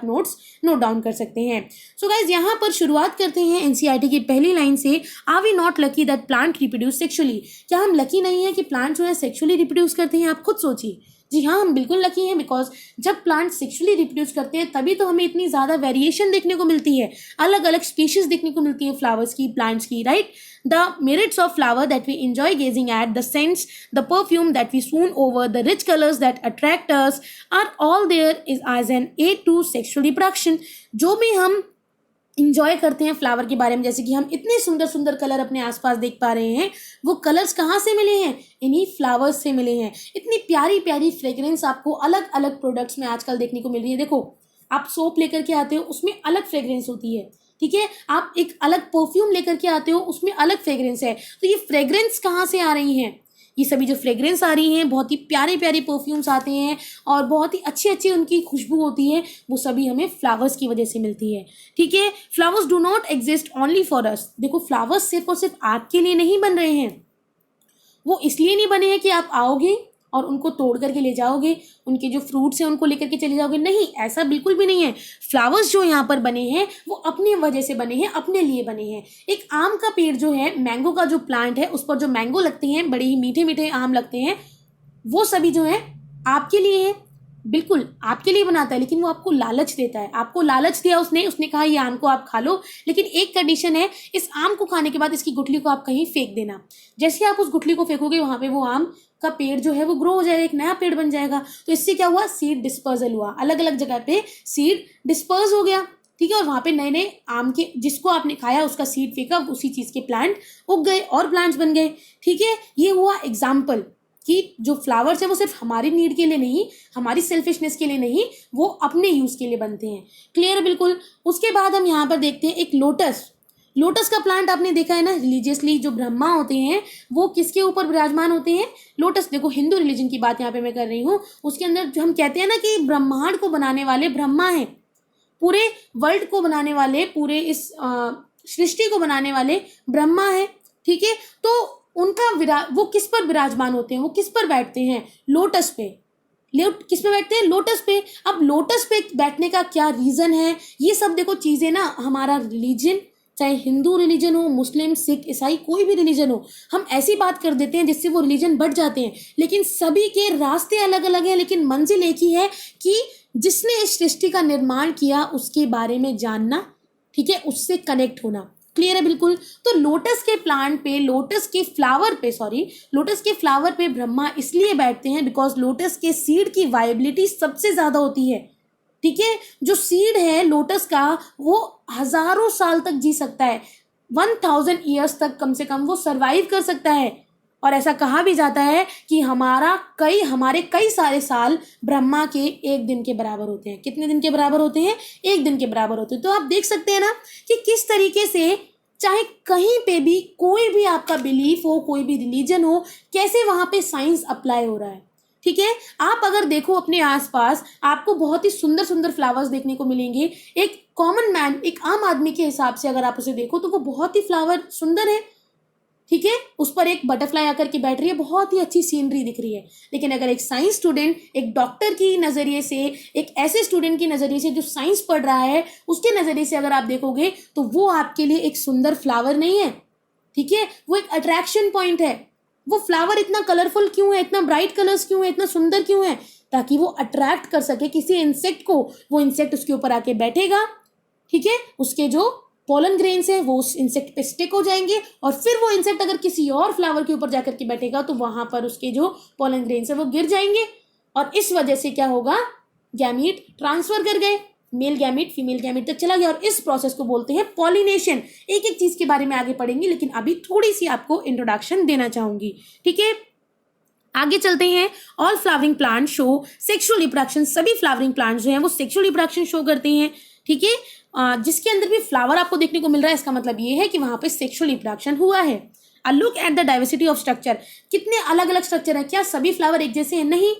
आप note down कर सकते हैं। सो गाइज यहाँ पर शुरुआत करते हैं एनसीईआरटी की पहली लाइन से, are we not lucky that plant reproduce sexually. क्या हम लकी नहीं है कि प्लांट जो है सेक्सुअली रिप्रोड्यूस करते हैं? आप खुद सोचिए। जी हाँ, हम बिल्कुल लकी हैं, बिकॉज जब प्लांट सेक्सुअली रिप्रोड्यूस करते हैं तभी तो हमें इतनी ज़्यादा वेरिएशन देखने को मिलती है, अलग अलग स्पीशीज देखने को मिलती है फ्लावर्स की, प्लांट्स की, right. The merits of flower that we enjoy gazing at, the scents, the perfume that we swoon over, the rich colors that attract us are all there is as an aid to sexual reproduction। जो भी हम enjoy करते हैं flower के बारे में, जैसे कि हम इतने सुंदर सुंदर कलर अपने आसपास देख पा रहे हैं, वो कलर्स कहाँ से मिले हैं? इन्हीं फ्लावर्स से मिले हैं। इतनी प्यारी प्यारी फ्रेग्रेंस आपको अलग अलग प्रोडक्ट्स में आजकल देखने को मिल रही है। देखो, आप सोप लेकर के आते हो, उसमें अलग फ्रेग्रेंस होती है, ठीक है। आप एक अलग परफ्यूम लेकर के आते हो, उसमें अलग फ्रेग्रेंस है। तो ये फ्रेग्रेंस कहाँ से आ रही हैं? ये सभी जो फ्रेग्रेंस आ रही हैं, बहुत ही प्यारे प्यारे परफ्यूम्स आते हैं और बहुत ही अच्छी अच्छी उनकी खुशबू होती है, वो सभी हमें फ्लावर्स की वजह से मिलती है, ठीक है। Flowers do not exist only for us. देखो, फ्लावर्स सिर्फ और सिर्फ आपके लिए नहीं बन रहे हैं, वो इसलिए नहीं बने हैं कि आप आओगे और उनको तोड़ करके ले जाओगे, उनके जो फ्रूट्स हैं उनको लेकर के चले जाओगे, नहीं, ऐसा बिल्कुल भी नहीं है। फ्लावर्स जो यहाँ पर बने हैं वो अपनी वजह से बने हैं, अपने लिए बने हैं। एक आम का पेड़ जो है, मैंगो का जो प्लांट है, उस पर जो मैंगो लगते हैं, बड़े ही मीठे मीठे आम लगते हैं, वो सभी जो है आपके लिए है, बिल्कुल आपके लिए बनाता है, लेकिन वो आपको लालच देता है। आपको लालच दिया उसने कहा ये आम को आप खा लो, लेकिन एक कंडीशन है, इस आम को खाने के बाद इसकी गुठली को आप कहीं फेंक देना। जैसे आप उस गुठली को फेंकोगे, वहां पे वो आम का पेड़ जो है वो ग्रो हो जाएगा, एक नया पेड़ बन जाएगा। तो इससे क्या हुआ? सीड डिस्पर्जल हुआ, अलग अलग जगह पे सीड डिस्पर्स हो गया, ठीक है। और वहां पे नए नए आम के, जिसको आपने खाया उसका सीड फेंका, उसी चीज के प्लांट उग गए और प्लांट्स बन गए, ठीक है। ये हुआ एग्जाम्पल कि जो फ्लावर्स है वो सिर्फ हमारी नीड के लिए नहीं, हमारी सेल्फिशनेस के लिए नहीं, वो अपने यूज के लिए बनते हैं। क्लियर है बिल्कुल। उसके बाद हम यहाँ पर देखते हैं एक लोटस का प्लांट आपने देखा है ना, रिलीजियसली जो ब्रह्मा होते हैं वो किसके ऊपर विराजमान होते हैं? लोटस। देखो, हिंदू रिलीजन की बात यहाँ पे मैं कर रही हूँ, उसके अंदर जो हम कहते हैं ना कि ब्रह्मांड को बनाने वाले ब्रह्मा हैं, पूरे वर्ल्ड को बनाने वाले, पूरे इस सृष्टि को बनाने वाले ब्रह्मा है, ठीक है। तो उनका वो किस पर विराजमान होते हैं? वो किस पर बैठते हैं? लोटस पे। किस पे बैठते हैं? लोटस पे। अब लोटस पे बैठने का क्या रीजन है? ये सब देखो चीजें ना, हमारा रिलीजन, चाहे हिंदू रिलीजन हो, मुस्लिम, सिख, ईसाई, कोई भी रिलीजन हो, हम ऐसी बात कर देते हैं जिससे वो रिलीजन बढ़ जाते हैं, लेकिन सभी के रास्ते अलग अलग हैं, लेकिन मंजिल एक ही है कि जिसने इस सृष्टि का निर्माण किया उसके बारे में जानना, ठीक है, उससे कनेक्ट होना। क्लियर है बिल्कुल। तो लोटस के प्लांट पे, लोटस के फ्लावर पे ब्रह्मा इसलिए बैठते हैं बिकॉज लोटस के सीड की वायबिलिटी सबसे ज्यादा होती है, ठीक है। जो सीड है लोटस का वो हजारों साल तक जी सकता है, 1000 ईयर्स तक कम से कम वो सरवाइव कर सकता है। और ऐसा कहा भी जाता है कि हमारे कई सारे साल ब्रह्मा के एक दिन के बराबर होते हैं। कितने दिन के बराबर होते हैं? एक दिन के बराबर होते हैं। तो आप देख सकते हैं ना कि किस तरीके से चाहे कहीं पे भी कोई भी आपका बिलीफ हो, कोई भी रिलीजन हो, कैसे वहां पे साइंस अप्लाई हो रहा है, ठीक है। आप अगर देखो अपने आसपास, आपको बहुत ही सुंदर सुंदर फ्लावर्स देखने को मिलेंगे। एक कॉमन मैन, एक आम आदमी के हिसाब से अगर आप उसे देखो तो वो बहुत ही फ्लावर सुंदर है, ठीक है। उस पर एक बटरफ्लाई आकर के बैठ रही है, बहुत ही अच्छी सीनरी दिख रही है। लेकिन अगर एक साइंस स्टूडेंट, एक डॉक्टर की नजरिए से, एक ऐसे स्टूडेंट की नजरिए से जो साइंस पढ़ रहा है, उसके नजरिए से अगर आप देखोगे तो वो आपके लिए एक सुंदर फ्लावर नहीं है, ठीक है। वो एक अट्रैक्शन पॉइंट है। वो फ्लावर इतना कलरफुल क्यों है, इतना ब्राइट कलर्स क्यों है, इतना सुंदर क्यों है? ताकि वो अट्रैक्ट कर सके किसी इंसेक्ट को, वो इंसेक्ट उसके ऊपर आके बैठेगा, ठीक है। उसके जो पोलन ग्रेन्स है वो उस इंसेक्ट पे स्टिक हो जाएंगे, और फिर वो इंसेक्ट अगर किसी और फ्लावर के ऊपर जाकर के बैठेगा तो वहां पर उसके जो पोलन ग्रेन्स है वो गिर जाएंगे, और इस वजह से क्या होगा? गैमीट ट्रांसफर कर गए, मेल गैमीट फीमेल गैमीट तक चला गया, और इस प्रोसेस को बोलते हैं पॉलिनेशन। एक एक चीज के बारे में आगे पढ़ेंगे, लेकिन अभी थोड़ी सी आपको इंट्रोडक्शन देना चाहूंगी, ठीक है। आगे चलते हैं। All flowering plant show sexual reproduction. सभी फ्लावरिंग प्लांट जो हैं वो सेक्सुअल रिप्रोडक्शन शो करते हैं, ठीक है। जिसके अंदर भी फ्लावर आपको देखने को मिल रहा है, इसका मतलब ये है कि वहां पे सेक्सुअल रिप्रोडक्शन हुआ है। A look at the diversity of structure. कितने अलग अलग स्ट्रक्चर है? क्या सभी फ्लावर एक जैसे हैं? नहीं,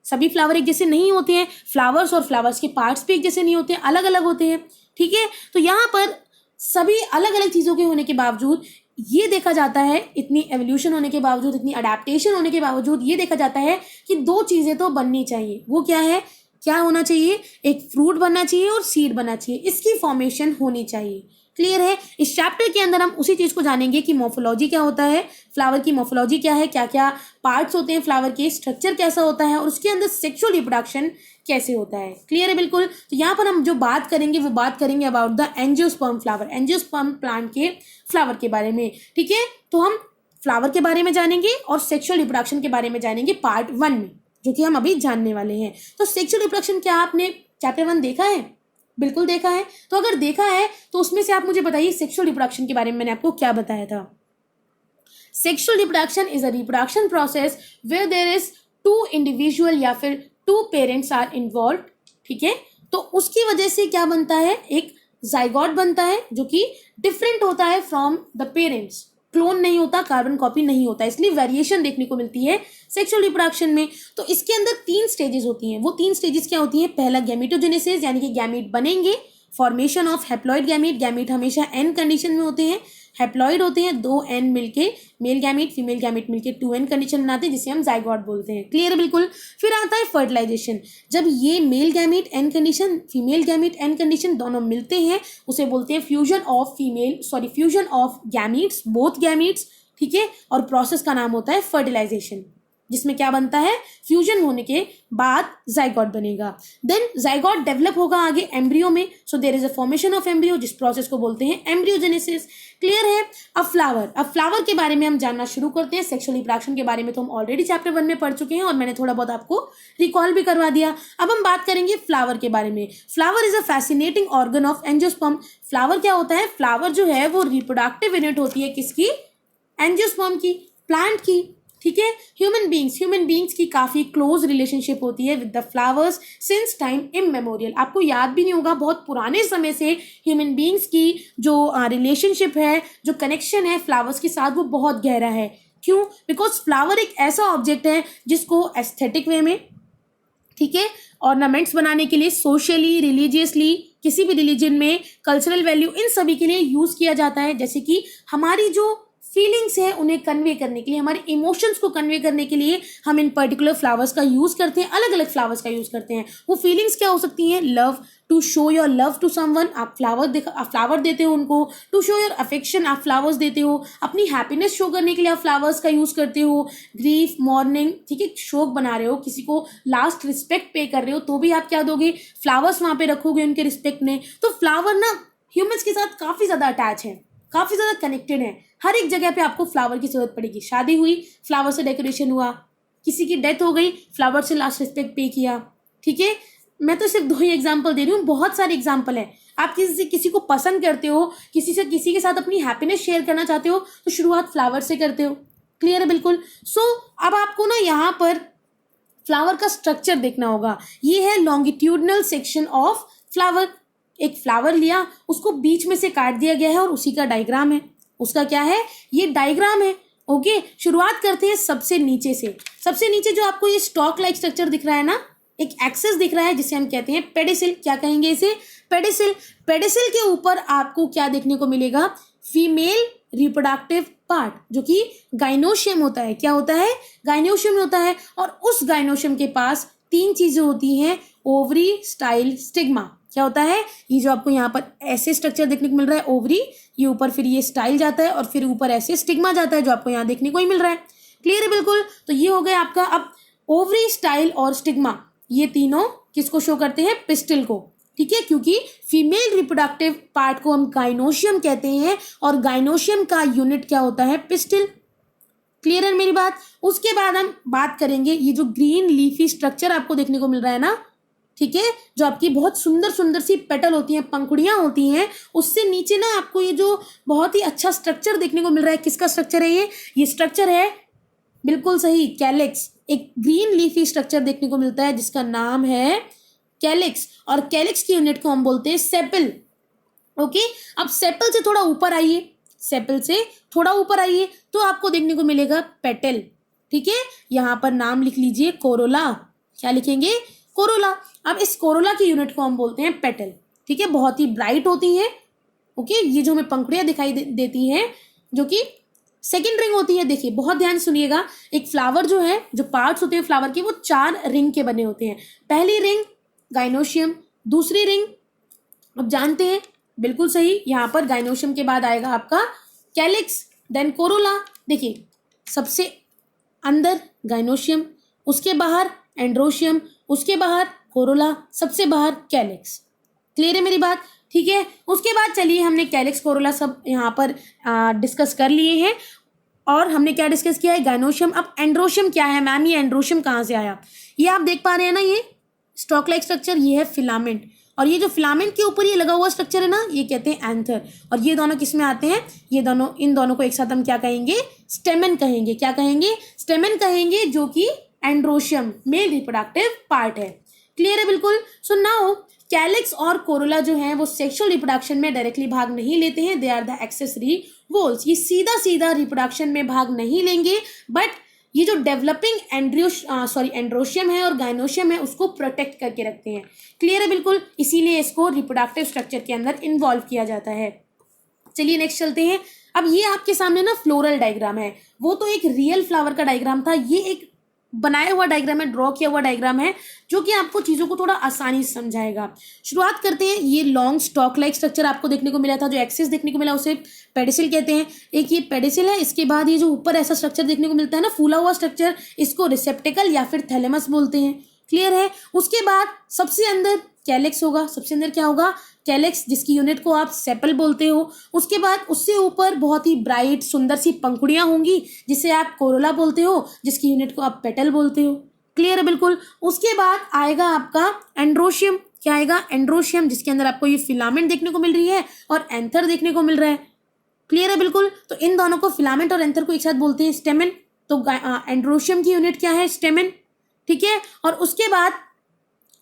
सभी फ्लावर एक जैसे नहीं होते हैं। फ्लावर्स और फ्लावर्स के पार्ट्स भी एक जैसे नहीं होते हैं, अलग अलग होते हैं, ठीक है। तो यहाँ पर सभी अलग अलग चीजों के होने के बावजूद ये देखा जाता है, इतनी एवोल्यूशन होने के बावजूद, इतनी अडेप्टेशन होने के बावजूद ये देखा जाता है कि दो चीजें तो बननी चाहिए। वो क्या है? क्या होना चाहिए, एक फ्रूट बनना चाहिए और सीड बनना चाहिए, इसकी फॉर्मेशन होनी चाहिए। क्लियर है। इस चैप्टर के अंदर हम उसी चीज को जानेंगे कि मॉर्फोलॉजी क्या होता है, फ्लावर की मॉर्फोलॉजी क्या है, क्या क्या पार्ट्स होते हैं फ्लावर के, स्ट्रक्चर कैसा होता है और उसके अंदर सेक्सुअल रिप्रोडक्शन कैसे होता है। क्लियर है बिल्कुल। तो यहाँ पर हम जो बात करेंगे वो बात करेंगे about the angiosperm flower, angiosperm plant के फ्लावर के बारे में। ठीक है, तो हम फ्लावर के बारे में जानेंगे और सेक्सुअल रिप्रोडक्शन के बारे में जानेंगे पार्ट 1 में, जो कि हम अभी जानने वाले हैं। तो सेक्सुअल रिप्रोडक्शन क्या आपने चैप्टर 1 देखा है? बिल्कुल देखा है। तो अगर देखा है तो उसमें से आप मुझे बताइए सेक्सुअल रिप्रोडक्शन के बारे में मैंने आपको क्या बताया था। Sexual reproduction is a reproduction process where there is two individual या फिर टू पेरेंट्स आर इन्वॉल्व। ठीक है, तो उसकी वजह से क्या बनता है, एक जाइगोट बनता है जो कि डिफरेंट होता है फ्रॉम द पेरेंट्स, क्लोन नहीं होता, कार्बन कॉपी नहीं होता, इसलिए वेरिएशन देखने को मिलती है सेक्सुअल रिप्रोडक्शन में। तो इसके अंदर 3 स्टेजेस होती हैं। वो 3 स्टेजेस क्या होती हैं? पहला गैमेटोजेनेसिस, यानी कि गैमीट बनेंगे, formation of haploid gamete, gamete हमेशा एन कंडीशन में होते हैं, हैप्लॉइड होते हैं 2 एन मिलके, मेल गैमीट फीमेल गैमीट मिलके 2 एन कंडीशन बनाते हैं जिसे हम जाइगोट बोलते हैं। क्लियर है बिल्कुल। फिर आता है फर्टिलाइजेशन, जब ये male gamete N condition female gamete N condition दोनों मिलते हैं उसे बोलते हैं fusion of gametes, both gametes. ठीक है, और प्रोसेस का नाम होता है फर्टिलाइजेशन, जिसमें क्या बनता है, फ्यूजन होने के बाद जाइगोट बनेगा। देन जाइगोट डेवलप होगा आगे एम्ब्रियो में, so there is a formation of embryo, जिस प्रोसेस को बोलते हैं एम्ब्रियोजेनेसिस। क्लियर है। अब फ्लावर के बारे में हम जानना शुरू करते हैं। सेक्सुअल रिप्रोडक्शन के बारे में तो हम ऑलरेडी चैप्टर 1 में पढ़ चुके हैं और मैंने थोड़ा बहुत आपको रिकॉल भी करवा दिया। अब हम बात करेंगे फ्लावर के बारे में। Flower is a fascinating organ of angiosperm. Flower क्या होता है? फ्लावर जो है वो रिप्रोडक्टिव यूनिट होती है किसकी? एंजियोस्पर्म की, प्लांट की। ठीक है, ह्यूमन बींग्स की काफी क्लोज रिलेशनशिप होती है with the flowers since time immemorial. आपको याद भी नहीं होगा, बहुत पुराने समय से ह्यूमन बींग्स की जो रिलेशनशिप है, जो कनेक्शन है फ्लावर्स के साथ, वो बहुत गहरा है। क्यों? बिकॉज फ्लावर एक ऐसा ऑब्जेक्ट है जिसको एस्थेटिक वे में, ठीक है, ऑर्नामेंट्स बनाने के लिए, सोशली, रिलीजियसली, किसी भी रिलीजन में, कल्चरल वैल्यू, इन सभी के लिए यूज किया जाता है। जैसे कि हमारी जो फीलिंग्स है उन्हें कन्वे करने के लिए, हमारे इमोशंस को कन्वे करने के लिए हम इन पर्टिकुलर फ्लावर्स का यूज करते हैं, अलग अलग फ्लावर्स का यूज करते हैं। वो फीलिंग्स क्या हो सकती हैं? Love, to show your love to someone, आप फ्लावर देते हो उनको। टू शो योर अफेक्शन, आप फ्लावर्स देते हो। अपनी हैप्पीनेस शो करने के लिए आप फ्लावर्स का यूज करते हो। ग्रीफ, मॉर्निंग, ठीक है, शोक बना रहे हो, किसी को लास्ट रिस्पेक्ट पे कर रहे हो तो भी आप क्या दोगे? फ्लावर्स वहां पे रखोगे उनके रिस्पेक्ट में। तो फ्लावर ना ह्यूमंस के साथ काफी ज्यादा अटैच है, काफी ज्यादा कनेक्टेड है। हर एक जगह पे आपको फ्लावर की जरूरत पड़ेगी। शादी हुई, फ्लावर से डेकोरेशन हुआ, किसी की डेथ हो गई, फ्लावर से लास्ट रिस्पेक्ट पे किया। ठीक है, मैं तो सिर्फ 2 ही एग्जांपल दे रही हूँ, बहुत सारे एग्जांपल है। आप किसी को पसंद करते हो, किसी के साथ अपनी हैप्पीनेस शेयर करना चाहते हो तो शुरुआत फ्लावर से करते हो। क्लियर है बिल्कुल। सो अब आपको ना यहाँ पर फ्लावर का स्ट्रक्चर देखना होगा। ये है लॉन्गिट्यूडनल सेक्शन ऑफ फ्लावर। एक फ्लावर लिया, उसको बीच में से काट दिया गया है और उसी का डायग्राम है। उसका क्या है? ये डायग्राम है। ओके, शुरुआत करते हैं सबसे नीचे से। सबसे नीचे जो आपको ये स्टॉक लाइक स्ट्रक्चर दिख रहा है ना, एक एक्सेस दिख रहा है जिसे हम कहते हैं पेडिसिल। क्या कहेंगे इसे? पेडिसिल। पेडिसिल के ऊपर आपको क्या देखने को मिलेगा? फीमेल रिप्रोडक्टिव पार्ट, जो कि गाइनोशियम होता है। क्या होता है? गाइनोशियम होता है। और उस गाइनोशियम के पास 3 चीजें होती हैं, ओवरी, स्टाइल, स्टिग्मा। क्या होता है? ये जो आपको यहाँ पर ऐसे स्ट्रक्चर देखने को मिल रहा है, ओवरी, ये ऊपर फिर ये स्टाइल जाता है और फिर ऊपर ऐसे स्टिग्मा जाता है, जो आपको यहाँ देखने को ही मिल रहा है। क्लियर है बिल्कुल। तो ये हो गया आपका। अब ओवरी, स्टाइल और स्टिग्मा, ये तीनों किसको शो करते हैं? पिस्टिल को। ठीक है, क्योंकि फीमेल रिप्रोडक्टिव पार्ट को हम गाइनोशियम कहते हैं और गाइनोशियम का यूनिट क्या होता है? पिस्टिल। क्लियर है मेरी बात। उसके बाद हम बात करेंगे ये जो ग्रीन लीफी स्ट्रक्चर आपको देखने को मिल रहा है ना, ठीक है, जो आपकी बहुत सुंदर सुंदर सी पेटल होती हैं, पंखुड़ियां होती हैं, उससे नीचे ना आपको ये जो बहुत ही अच्छा स्ट्रक्चर देखने को मिल रहा है, किसका स्ट्रक्चर है ये स्ट्रक्चर है, बिल्कुल सही, कैलिक्स। एक ग्रीन लीफी स्ट्रक्चर देखने को मिलता है जिसका नाम है कैलिक्स, और कैलिक्स की यूनिट को हम बोलते हैं सेपल। ओके, अब सेपल से थोड़ा ऊपर आइए, सेपल से थोड़ा ऊपर आइए तो आपको देखने को मिलेगा पेटल। ठीक है, यहाँ पर नाम लिख लीजिए कोरोला। क्या लिखेंगे? कोरोला। अब इस कोरोला की यूनिट को हम बोलते हैं पेटल। ठीक है, बहुत ही ब्राइट होती है। ओके, ये जो हमें पंखुड़ियां दिखाई देती हैं, जो कि सेकेंड रिंग होती है। देखिए, बहुत ध्यान सुनिएगा। एक फ्लावर जो है, जो पार्ट्स होते हैं फ्लावर के, वो 4 रिंग के बने होते हैं। पहली रिंग गाइनोशियम, दूसरी रिंग अब जानते हैं, बिल्कुल सही, यहाँ पर गाइनोशियम के बाद आएगा आपका कैलिक्स, देन कोरोला। देखिए सबसे अंदर गाइनोशियम, उसके बाहर एंड्रोशियम, उसके बाहर कोरोला, सबसे बाहर कैलिक्स। क्लियर है मेरी बात? ठीक है, उसके बाद चलिए हमने कैलिक्स कोरोला सब यहाँ पर डिस्कस कर लिए हैं। और हमने क्या डिस्कस किया है? गाइनोशियम। अब एंड्रोशियम क्या है मैम? ये एंड्रोशियम कहाँ से आया? ये आप देख पा रहे हैं ना, ये स्टॉक लाइक स्ट्रक्चर, ये है फिलामेंट, और ये जो फिलामेंट के ऊपर ये लगा हुआ स्ट्रक्चर है ना, ये कहते हैं एंथर। और ये दोनों किस में आते हैं? ये दोनों, इन दोनों को एक साथ हम क्या कहेंगे? स्टेमन कहेंगे। क्या कहेंगे? स्टेमन कहेंगे, जो कि एंड्रोशियम मेल रिप्रोडक्टिव पार्ट है। क्लियर है बिल्कुल? सो नाउ कैलिक्स और कोरोला जो है वो सेक्सुअल रिप्रोडक्शन में डायरेक्टली भाग नहीं लेते हैं, दे आर द एक्सेसरी वोल्स। ये सीधा सीधा रिप्रोडक्शन में भाग नहीं लेंगे, बट ये जो डेवलपिंग एंड्रोशियम है और गाइनोशियम है उसको प्रोटेक्ट करके रखते हैं। क्लियर है बिल्कुल? इसीलिए इसको रिप्रोडक्टिव स्ट्रक्चर के अंदर इन्वॉल्व किया जाता है। चलिए नेक्स्ट चलते हैं। अब ये आपके सामने ना फ्लोरल डायग्राम है, वो तो एक रियल फ्लावर का डायग्राम था, ये एक बनाया हुआ डायग्राम है, ड्रॉ किया हुआ डायग्राम है, जो कि आपको चीज़ों को थोड़ा आसानी से समझाएगा। शुरुआत करते हैं। ये लॉन्ग स्टॉक लाइक स्ट्रक्चर आपको देखने को मिला था, जो एक्सिस देखने को मिला उसे पेडिसिल कहते हैं। एक ये पेडिसिल है, इसके बाद ये जो ऊपर ऐसा स्ट्रक्चर देखने को मिलता है ना, फूला हुआ स्ट्रक्चर, इसको रिसेप्टिकल या फिर थैलेमस बोलते हैं। क्लियर है? उसके बाद सबसे अंदर कैलिक्स होगा। सबसे अंदर क्या होगा? कैलिक्स, जिसकी यूनिट को आप सेपल बोलते हो। उसके बाद उससे ऊपर बहुत ही ब्राइट सुंदर सी पंखुड़ियां होंगी, जिसे आप कोरोला बोलते हो, जिसकी यूनिट को आप पेटल बोलते हो। क्लियर है बिल्कुल? उसके बाद आएगा आपका एंड्रोशियम। क्या आएगा? एंड्रोशियम, जिसके अंदर आपको ये फिलामेंट देखने को मिल रही है और एंथर देखने को मिल रहा है। क्लियर है बिल्कुल? तो इन दोनों को, फिलामेंट और एंथर को एक साथ बोलते हैं स्टेमन। तो एंड्रोशियम की यूनिट क्या है? स्टेमन। ठीक है, और उसके बाद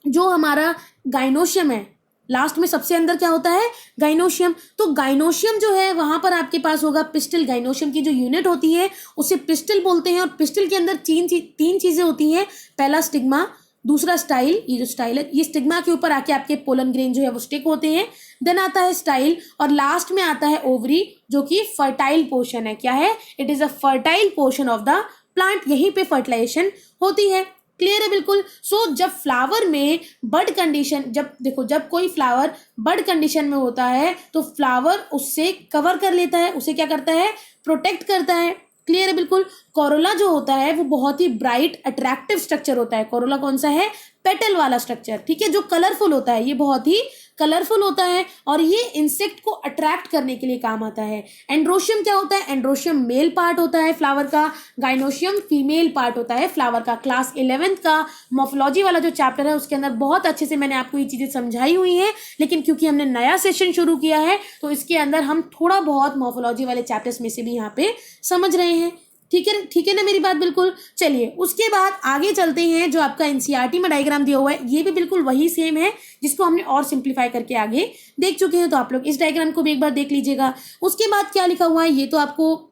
जो हमारा गाइनोशियम है, लास्ट में सबसे अंदर क्या होता है? गाइनोशियम। तो गाइनोशियम जो है वहां पर आपके पास होगा पिस्टल। गाइनोशियम की जो यूनिट होती है उसे पिस्टल बोलते हैं, और पिस्टल के अंदर तीन चीजें होती हैं। पहला स्टिग्मा, दूसरा स्टाइल, ये जो स्टाइल है, ये स्टिग्मा के ऊपर आके आपके पोलन ग्रेन जो है वो स्टिक होते हैं। देन आता है स्टाइल, और लास्ट में आता है ओवरी, जो कि फर्टाइल पोर्शन है। क्या है? It is a fertile portion of the plant, यहीं पे फर्टिलाइजेशन होती है। क्लियर है बिल्कुल? सो जब फ्लावर में बड कंडीशन, जब कोई फ्लावर बड कंडीशन में होता है तो फ्लावर उससे कवर कर लेता है, उसे क्या करता है? प्रोटेक्ट करता है। क्लियर है बिल्कुल? कोरोला जो होता है वो बहुत ही ब्राइट अट्रैक्टिव स्ट्रक्चर होता है। कोरोला कौन सा है? पेटल वाला स्ट्रक्चर। ठीक है, जो कलरफुल होता है, ये बहुत ही कलरफुल होता है और ये इंसेक्ट को अट्रैक्ट करने के लिए काम आता है। एंड्रोशियम क्या होता है? एंड्रोशियम मेल पार्ट होता है फ्लावर का, गाइनोशियम फीमेल पार्ट होता है फ्लावर का। क्लास 11th का मॉर्फोलॉजी वाला जो चैप्टर है उसके अंदर बहुत अच्छे से मैंने आपको ये चीजें समझाई हुई हैं, लेकिन क्योंकि हमने नया सेशन शुरू किया है तो इसके अंदर हम थोड़ा बहुत मॉर्फोलॉजी वाले चैप्टर्स में से भी यहाँ पे समझ रहे हैं। ठीक है ना मेरी बात? बिल्कुल। चलिए उसके बाद आगे चलते हैं। जो आपका एनसीईआरटी में डायग्राम दिया हुआ है ये भी बिल्कुल वही सेम है, जिसको हमने और सिंप्लीफाई करके आगे देख चुके हैं, तो आप लोग इस डायग्राम को भी एक बार देख लीजिएगा। उसके बाद क्या लिखा हुआ है ये तो आपको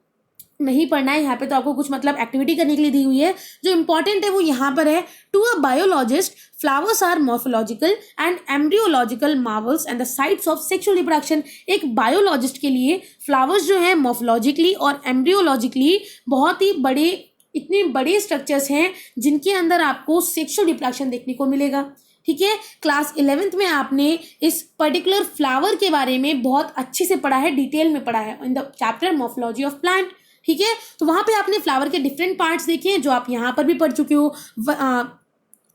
नहीं पढ़ना है, यहाँ पे तो आपको कुछ मतलब एक्टिविटी करने के लिए दी हुई है। जो इंपॉर्टेंट है वो यहाँ पर है, to a biologist flowers are morphological and embryological marvels and the sites of sexual reproduction. एक बायोलॉजिस्ट के लिए फ्लावर्स जो है मॉर्फोलॉजिकली और एम्ब्रियोलॉजिकली बहुत ही बड़े, इतने बड़े स्ट्रक्चर्स हैं जिनके अंदर आपको सेक्सुअल रिप्रोडक्शन देखने को मिलेगा। ठीक है, क्लास 11th में आपने इस पर्टिकुलर फ्लावर के बारे में बहुत अच्छे से पढ़ा है, डिटेल में पढ़ा है in the chapter morphology of plant. ठीक है, तो वहां पे आपने फ्लावर के डिफरेंट पार्ट्स देखे हैं जो आप यहाँ पर भी पढ़ चुके हो।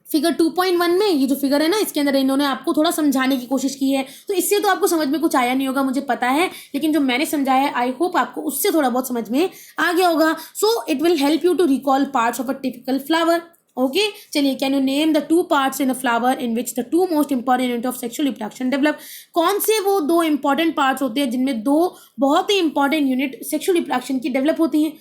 फिगर 2.1 में ये जो फिगर है ना, इसके अंदर इन्होंने आपको थोड़ा समझाने की कोशिश की है, तो इससे तो आपको समझ में कुछ आया नहीं होगा मुझे पता है, लेकिन जो मैंने समझाया है आई होप आपको उससे थोड़ा बहुत समझ में आ गया होगा। So it will help you to recall parts of a typical flower. Okay, चलिए, can you name the 2 parts in a flower in which the 2 most important unit of sexual reproduction develop. कौन से वो 2 important parts होते हैं जिनमें 2 बहुत ही important unit sexual reproduction की develop होती हैं?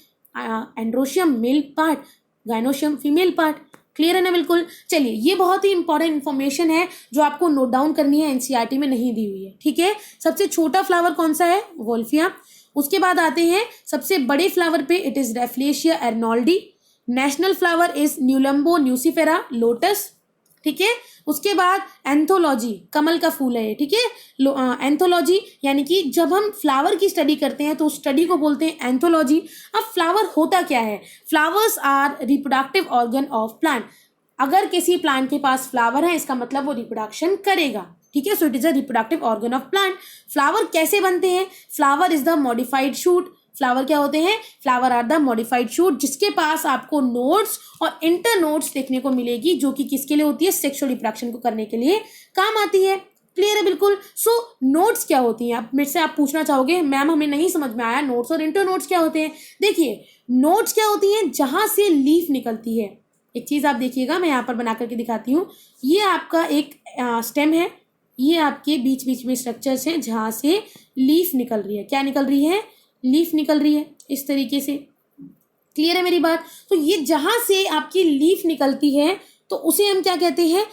Androecium male part, gynoecium female part. Clear है ना? बिल्कुल। चलिए, ये बहुत ही इंपॉर्टेंट इन्फॉर्मेशन है जो आपको नोट डाउन करनी है, एनसीईआरटी में नहीं दी हुई है। ठीक है, सबसे छोटा फ्लावर कौन सा है? वोल्फिया। उसके बाद आते हैं सबसे बड़े फ्लावर पे, it is Rafflesia arnoldii. National flower is Nelumbo nucifera, lotus. ठीक है, उसके बाद एंथोलॉजी, कमल का फूल है ये। ठीक है, एंथोलॉजी यानी कि जब हम फ्लावर की स्टडी करते हैं तो उस स्टडी को बोलते हैं एंथोलॉजी। अब फ्लावर होता क्या है? Flowers are reproductive organ of plant. अगर किसी प्लांट के पास फ्लावर है इसका मतलब वो रिप्रोडक्शन करेगा, ठीक है। So it is a reproductive organ of plant. Flower कैसे बनते हैं? Flower is the modified shoot. Flower क्या होते हैं? Flower are the modified shoot, जिसके पास आपको नोड्स और इंटर नोड्स देखने को मिलेगी, जो कि किसके लिए होती है? सेक्सुअल रिप्रोडक्शन को करने के लिए काम आती है। क्लियर है बिल्कुल। सो नोड्स क्या होती हैं? आप मेरे से आप पूछना चाहोगे मैम हमें नहीं समझ में आया, नोड्स और इंटर नोड्स क्या होते हैं? देखिए, नोड्स क्या होती हैं? जहां से लीफ निकलती है। एक चीज आप देखिएगा, मैं यहाँ पर बना करके दिखाती हूँ। ये आपका एक स्टेम है, ये आपके बीच बीच में स्ट्रक्चर्स हैं जहां से लीफ निकल रही है। क्या निकल रही है? लीफ निकल रही है इस तरीके से। क्लियर है मेरी बात? तो ये जहां से आपकी लीफ निकलती है तो उसे हम क्या कहते हैं?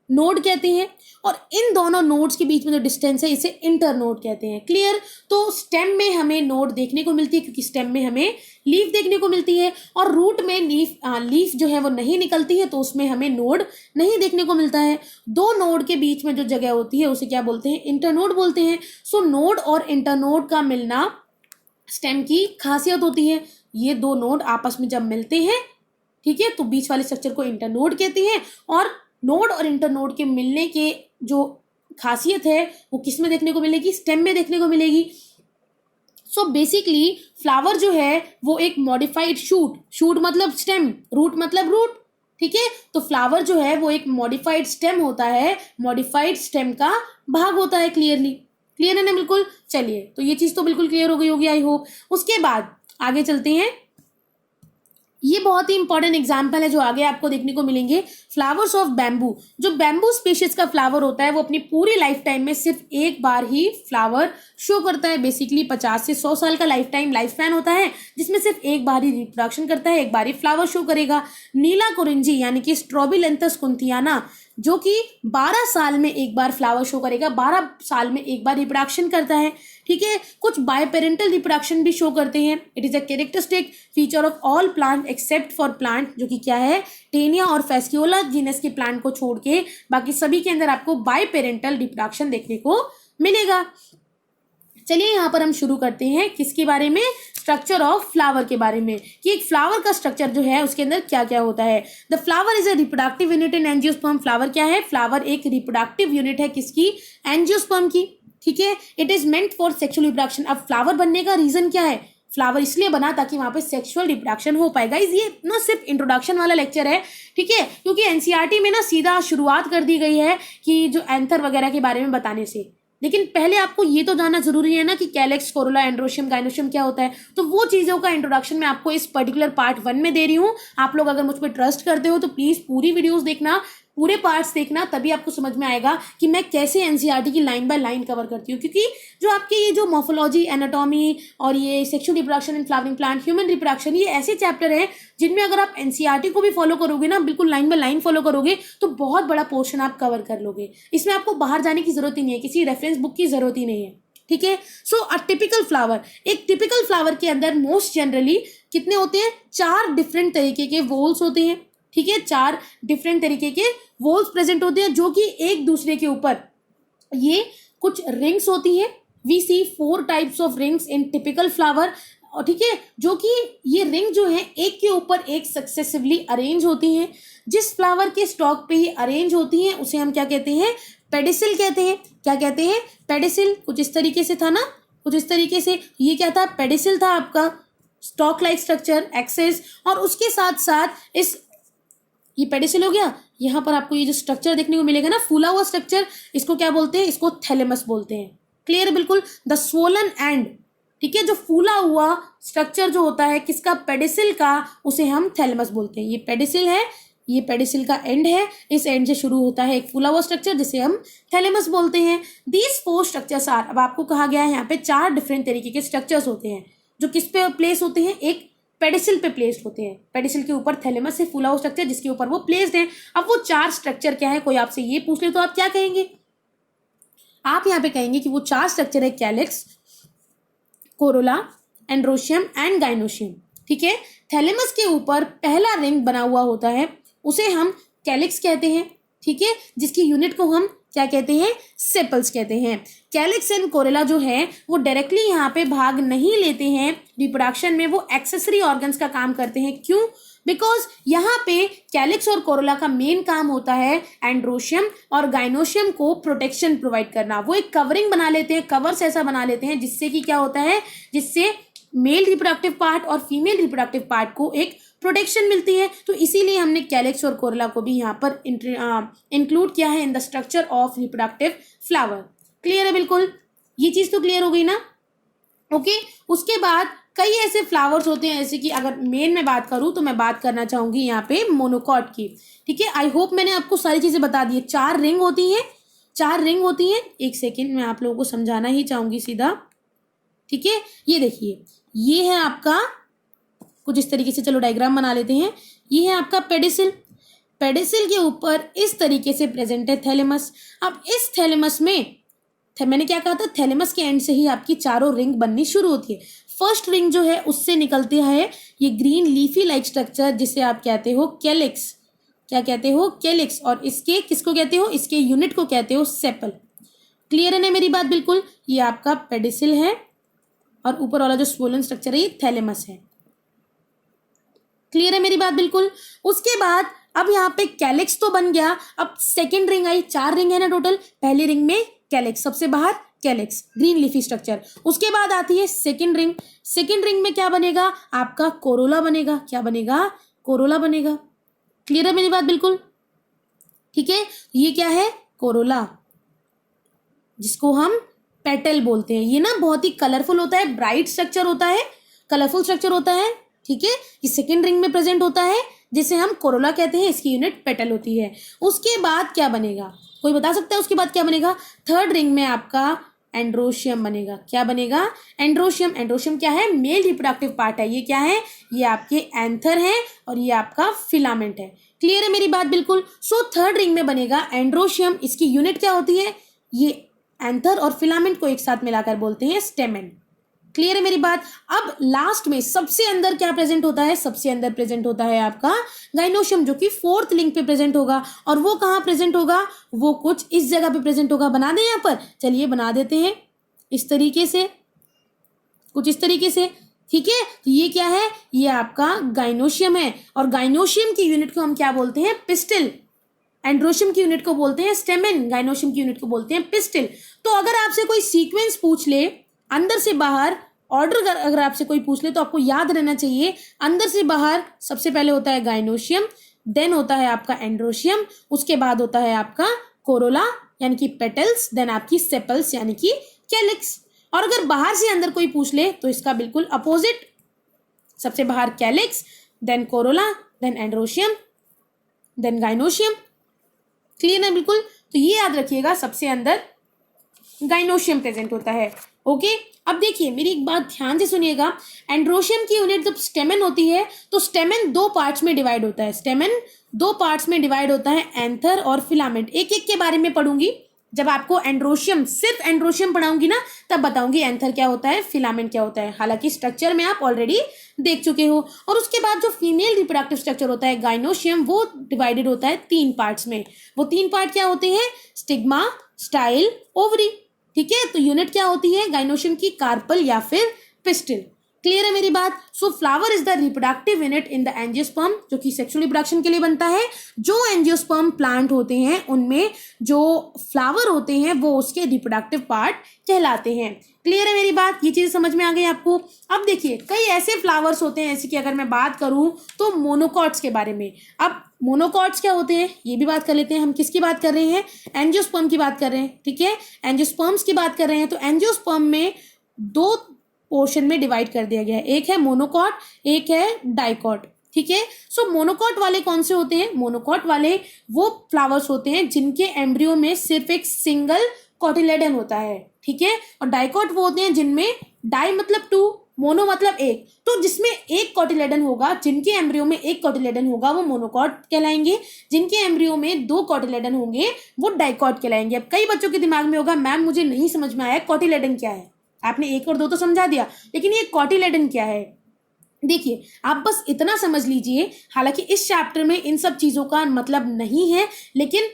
नोड कहते हैं। और इन दोनों नोड्स के बीच में जो डिस्टेंस है इसे इंटर नोड कहते हैं। क्लियर? तो स्टेम में हमें नोड देखने को मिलती है क्योंकि स्टेम में हमें लीफ देखने को मिलती है, और रूट में लीफ जो है वो नहीं निकलती है, तो उसमें हमें नोड नहीं देखने को मिलता है। दो नोड के बीच में जो जगह होती है उसे क्या बोलते हैं? इंटरनोड बोलते हैं। सो नोड और इंटरनोड का मिलना स्टेम की खासियत होती है। ये दो नोड आपस में जब मिलते हैं, ठीक है, तो बीच वाले स्ट्रक्चर को इंटरनोड कहते हैं। और नोड और इंटरनोड के मिलने के जो खासियत है वो किस में देखने को मिलेगी? स्टेम में देखने को मिलेगी। सो बेसिकली फ्लावर जो है वो एक मॉडिफाइड शूट मतलब स्टेम, रूट मतलब रूट, ठीक है। तो फ्लावर जो है वो एक मॉडिफाइड स्टेम होता है, मॉडिफाइड स्टेम का भाग होता है। क्लियर है ना? बिल्कुल। चलिए, तो ये चीज तो बिल्कुल क्लियर हो गई होगी आई होप। उसके बाद आगे चलते हैं। ये बहुत ही इंपॉर्टेंट एग्जाम्पल है जो आगे आपको देखने को मिलेंगे। Flowers of bamboo. जो बैम्बू स्पीशीज का फ्लावर होता है वो अपनी पूरी लाइफ टाइम में सिर्फ एक बार ही फ्लावर शो करता है। बेसिकली 50 से 100 साल का लाइफ स्पैन होता है, जिसमें सिर्फ एक बार ही रिप्रोडक्शन करता है, एक बार ही फ्लावर शो करेगा। नीला कुरिंजी यानी कि स्ट्रोबिलेंथस कुंथियाना, जो कि 12 साल में एक बार फ्लावर शो करेगा, 12 साल में एक बार रिप्रोडक्शन करता है, ठीक है। कुछ बायपेरेंटल रिप्रोडक्शन भी शो करते हैं। It is a characteristic feature of all plant except for plant, जो कि क्या है? टेनिया और फेस्क्यूला जीनस के प्लांट को छोड़ के बाकी सभी के अंदर आपको बायपेरेंटल रिप्रोडक्शन देखने को मिलेगा। चलिए यहाँ पर हम शुरू करते हैं किसके बारे में? स्ट्रक्चर ऑफ फ्लावर के बारे में, कि एक फ्लावर का स्ट्रक्चर जो है उसके अंदर क्या क्या होता है। The flower is a reproductive unit in angiosperm. Flower क्या है? फ्लावर एक रिप्रोडक्टिव यूनिट है किसकी? एंजियोस्पर्म की, ठीक है। It is meant for sexual reproduction. अब फ्लावर बनने का रीजन क्या है? फ्लावर इसलिए बना ताकि वहां पे सेक्सुअल रिप्रोडक्शन हो पाएगा। ये ना सिर्फ इंट्रोडक्शन वाला लेक्चर है, ठीक है, क्योंकि एनसीईआरटी में ना सीधा शुरुआत कर दी गई है कि जो एंथर वगैरह के बारे में बताने से। लेकिन पहले आपको ये तो जानना जरूरी है ना कि कैलेक्स, कोरोला, एंड्रोशियम, गाइनोशियम क्या होता है। तो वो चीजों का इंट्रोडक्शन मैं आपको इस पर्टिकुलर पार्ट 1 में दे रही हूँ। आप लोग अगर मुझ पर ट्रस्ट करते हो तो प्लीज पूरी वीडियोस देखना, पूरे पार्ट्स देखना, तभी आपको समझ में आएगा कि मैं कैसे एनसीईआरटी की लाइन बाय लाइन कवर करती हूँ। क्योंकि जो आपके ये जो मॉर्फोलॉजी, एनाटॉमी और ये sexual reproduction in flowering plant, human reproduction, ये ऐसे चैप्टर हैं जिनमें अगर आप एनसीईआरटी को भी फॉलो करोगे ना, बिल्कुल लाइन बाय लाइन फॉलो करोगे, तो बहुत बड़ा पोर्शन आप कवर कर लोगे। इसमें आपको बाहर जाने की जरूरत ही नहीं है, किसी रेफरेंस बुक की जरूरत ही नहीं है, ठीक है। सो अ टिपिकल फ्लावर, एक टिपिकल फ्लावर के अंदर मोस्ट जनरली कितने होते हैं? 4 डिफरेंट तरीके के वोल्स होते हैं, ठीक है। 4 डिफरेंट तरीके के वोल्स प्रेजेंट होते हैं जो कि एक दूसरे के ऊपर ये कुछ रिंग्स होती हैं। We see 4 types of rings in typical flower, और ठीक है, जो कि ये रिंग जो है एक के ऊपर एक सक्सेसिवली अरेंज होती हैं। जिस फ्लावर के स्टॉक पे ये अरेंज होती हैं उसे हम क्या कहते हैं? पेडिसिल कहते हैं। क्या कहते हैं? पेडिसिल। कुछ इस तरीके से था ना, कुछ इस तरीके से ये क्या था? पेडिसिल था आपका, स्टॉक लाइक स्ट्रक्चर, एक्सेस, और उसके साथ साथ इस ये पेडिसिल हो गया। यहाँ पर आपको ये जो स्ट्रक्चर देखने को मिलेगा ना, फूला हुआ स्ट्रक्चर, इसको क्या बोलते हैं? इसको थैलेमस बोलते हैं। क्लियर है बिल्कुल? द स्वोलन एंड, ठीक है, जो फूला हुआ स्ट्रक्चर जो होता है किसका? पेडिसिल का, उसे हम थैलेमस बोलते हैं। ये पेडिसिल है, ये पेडिसिल का एंड है, इस एंड से शुरू होता है एक फूला हुआ स्ट्रक्चर जिसे हम थैलेमस बोलते हैं। दीज 4 स्ट्रक्चर्स आर, अब आपको कहा गया है यहाँ पे 4 डिफरेंट तरीके के स्ट्रक्चर्स होते हैं जो किस पे प्लेस होते हैं? एक पेडिसिल पे प्लेस्ड होते हैं। पेडिसिल के ऊपर थैलेमस से फूला हुआ स्ट्रक्चर जिसके ऊपर वो प्लेस्ड है। अब वो 4 स्ट्रक्चर क्या है? कोई आपसे ये पूछ ले तो आप क्या कहेंगे? आप यहाँ पे कहेंगे कि वो 4 स्ट्रक्चर है calyx, Corolla, androecium and gynoecium, ठीक है। थैलेमस के ऊपर पहला रिंग बना हुआ होता है उसे हम कैलिक्स कहते हैं, ठीक है, जिसकी यूनिट को हम क्या कहते हैं? सेपल्स कहते हैं। कैलिक्स एंड कोरेला जो है वो डायरेक्टली यहाँ पे भाग नहीं लेते हैं रिप्रोडक्शन में, वो एक्सेसरी ऑर्गन्स का काम करते हैं। क्यों? बिकॉज यहाँ पे कैलिक्स और कोरोला का मेन काम होता है एंड्रोशियम और गाइनोशियम को प्रोटेक्शन प्रोवाइड करना। वो एक कवरिंग बना लेते हैं, कवर्स ऐसा बना लेते हैं जिससे कि क्या होता है, जिससे मेल रिप्रोडक्टिव पार्ट और फीमेल रिप्रोडक्टिव पार्ट को एक प्रोटेक्शन मिलती है। तो इसीलिए हमने कैलिक्स और कोरोला को भी यहाँ पर इंक्लूड किया है in the structure of reproductive flower. Clear है बिल्कुल, ये चीज तो क्लियर हो गई ना। ओके, उसके बाद कई ऐसे फ्लावर्स होते हैं, जैसे कि अगर मेन में बात करूं तो मैं बात करना चाहूंगी यहाँ पे मोनोकॉट की। ठीक है, आई होप मैंने आपको सारी चीजें बता दी है। 4 रिंग होती हैं, 4 रिंग होती हैं। एक सेकेंड, मैं आप लोगों को समझाना ही चाहूंगी सीधा। ठीक है, ये देखिए, ये है आपका कुछ इस तरीके से, चलो डायग्राम बना लेते हैं। ये है आपका पेडिसिल, पेडिसिल के ऊपर इस तरीके से प्रेजेंट है थैलेमस। अब इस थैलेमस में मैंने क्या कहा था, थैलेमस के एंड से ही आपकी चारों रिंग बननी शुरू होती है। फर्स्ट रिंग जो है उससे निकलती है ये ग्रीन लीफी लाइक स्ट्रक्चर, जिसे आप कहते हो कैलिक्स। क्या कहते हो, कैलिक्स। और इसके किसको कहते हो, इसके यूनिट को कहते हो सेपल। क्लियर है ना मेरी बात बिल्कुल। ये आपका पेडिसिल है और ऊपर वाला जो स्वोलन स्ट्रक्चर है ये थैलेमस है। क्लियर है मेरी बात बिल्कुल। उसके बाद अब यहाँ पे कैलिक्स तो बन गया, अब सेकेंड रिंग आई। 4 रिंग है ना टोटल। पहली रिंग में कैलिक्स, सबसे बाहर कैलिक्स, ग्रीन लीफी स्ट्रक्चर। उसके बाद आती है सेकेंड रिंग। सेकेंड रिंग में क्या बनेगा, आपका कोरोला बनेगा। क्या बनेगा, कोरोला बनेगा। क्लियर है मेरी बात बिल्कुल। ठीक है, ये क्या है, कोरोला, जिसको हम पेटल बोलते हैं। ये ना बहुत ही कलरफुल होता है, ब्राइट स्ट्रक्चर होता है, कलरफुल स्ट्रक्चर होता है। ठीक है, ये सेकेंड रिंग में प्रेजेंट होता है, जिसे हम कोरोला कहते हैं। इसकी यूनिट पेटल होती है। उसके बाद क्या बनेगा, कोई बता सकता है उसके बाद क्या बनेगा। थर्ड रिंग में आपका एंड्रोशियम बनेगा। क्या बनेगा, एंड्रोशियम। एंड्रोशियम क्या है, मेल रिप्रोडक्टिव पार्ट है। ये क्या है, ये आपके एंथर है और ये आपका फिलामेंट है। क्लियर है मेरी बात बिल्कुल। सो थर्ड रिंग में बनेगा एंड्रोशियम। इसकी यूनिट क्या होती है, ये एंथर और फिलामेंट को एक साथ मिलाकर बोलते हैं स्टेमेन। क्लियर है मेरी बात। अब लास्ट में सबसे अंदर क्या प्रेजेंट होता है, सबसे अंदर प्रेजेंट होता है आपका गाइनोशियम, जो कि 4th लिंक पे प्रेजेंट होगा। और वो कहाँ प्रेजेंट होगा, वो कुछ इस जगह पे प्रेजेंट होगा। बना दें यहाँ पर, चलिए बना देते हैं इस तरीके से, कुछ इस तरीके से। ठीक है, ये क्या है, ये आपका गाइनोशियम है। और गाइनोशियम की यूनिट को हम क्या बोलते हैं, पिस्टिल। एंड्रोशियम की यूनिट को बोलते हैं स्टेमेन, गाइनोशियम की यूनिट को बोलते हैं पिस्टिल। तो अगर आपसे कोई सीक्वेंस पूछ ले अंदर से बाहर, ऑर्डर अगर आपसे कोई पूछ ले, तो आपको याद रहना चाहिए अंदर से बाहर सबसे पहले होता है गाइनोशियम, देन होता है आपका एंड्रोशियम, उसके बाद होता है आपका कोरोला यानी कि पेटल्स, देन आपकी सेपल्स यानी कि कैलिक्स। और अगर बाहर से अंदर कोई पूछ ले तो इसका बिल्कुल अपोजिट, सबसे बाहर calyx, then corolla, then androecium, then gynoecium. Clear है बिल्कुल। तो ये याद रखिएगा, सबसे अंदर गाइनोशियम प्रेजेंट होता है। ओके, अब देखिए मेरी एक बात ध्यान से सुनिएगा। एंड्रोशियम की यूनिट जब स्टेमेन होती है तो स्टेमेन 2 पार्ट्स में डिवाइड होता है। स्टेमेन 2 पार्ट्स में डिवाइड होता है, एंथर और फिलामेंट। एक एक के बारे में पढ़ूंगी। जब आपको एंड्रोशियम, सिर्फ एंड्रोशियम पढ़ाऊंगी ना, तब बताऊंगी एंथर क्या होता है, फिलामेंट क्या होता है। हालांकि स्ट्रक्चर में आप ऑलरेडी देख चुके हो। और उसके बाद जो फीमेल रिप्रोडक्टिव स्ट्रक्चर होता है गाइनोशियम, वो डिवाइडेड होता है 3 पार्ट्स में। वो 3 पार्ट क्या होते हैं, स्टिग्मा, स्टाइल, ओवरी। ठीक है, तो यूनिट क्या होती है गाइनोशियम की, कार्पल या फिर पिस्टिल। क्लियर है मेरी बात। सो flower is the reproductive unit in the angiosperm, जो कि सेक्सुअल रिप्रोडक्शन के लिए बनता है। जो एंजियोस्पर्म प्लांट होते हैं उनमें जो फ्लावर होते हैं वो उसके रिप्रोडक्टिव पार्ट कहलाते हैं। क्लियर है मेरी बात, ये चीज समझ में आ गई आपको। अब देखिए कई ऐसे फ्लावर्स होते हैं, जैसे कि अगर मैं बात करूं तो मोनोकॉट्स के बारे में। अब मोनोकॉट्स क्या होते हैं ये भी बात कर लेते हैं। हम किसकी बात कर रहे हैं, एंजियोस्पर्म की बात कर रहे हैं। ठीक है, एंजियोस्पर्म्स की बात कर रहे हैं। तो एंजियोस्पर्म में 2 पोर्शन में डिवाइड कर दिया गया है, एक है मोनोकॉट, एक है डाइकॉट। ठीक है, सो मोनोकॉट वाले कौन से होते हैं, मोनोकॉट वाले वो फ्लावर्स होते हैं जिनके एम्ब्रियो में सिर्फ एक सिंगल कॉटिलेडन होता है। ठीक है, और डाइकॉट वो होते हैं जिनमें डाई मतलब 2, मोनो मतलब 1, तो जिसमें एक कॉटिलेडन होगा, जिनके एम्ब्रियो में एक कॉटिलेडन होगा वो मोनोकॉट कहलाएंगे। जिनके एम्ब्रियो में 2 कॉटिलेडन होंगे वो डाइकॉट कहलाएंगे। अब कई बच्चों के दिमाग में होगा, मैम मुझे नहीं समझ में आया कॉटिलेडन क्या है। आपने 1 और 2 तो समझा दिया, लेकिन ये कॉटिलेडन क्या है। देखिए आप बस इतना समझ लीजिए, हालांकि इस चैप्टर में इन सब चीजों का मतलब नहीं है, लेकिन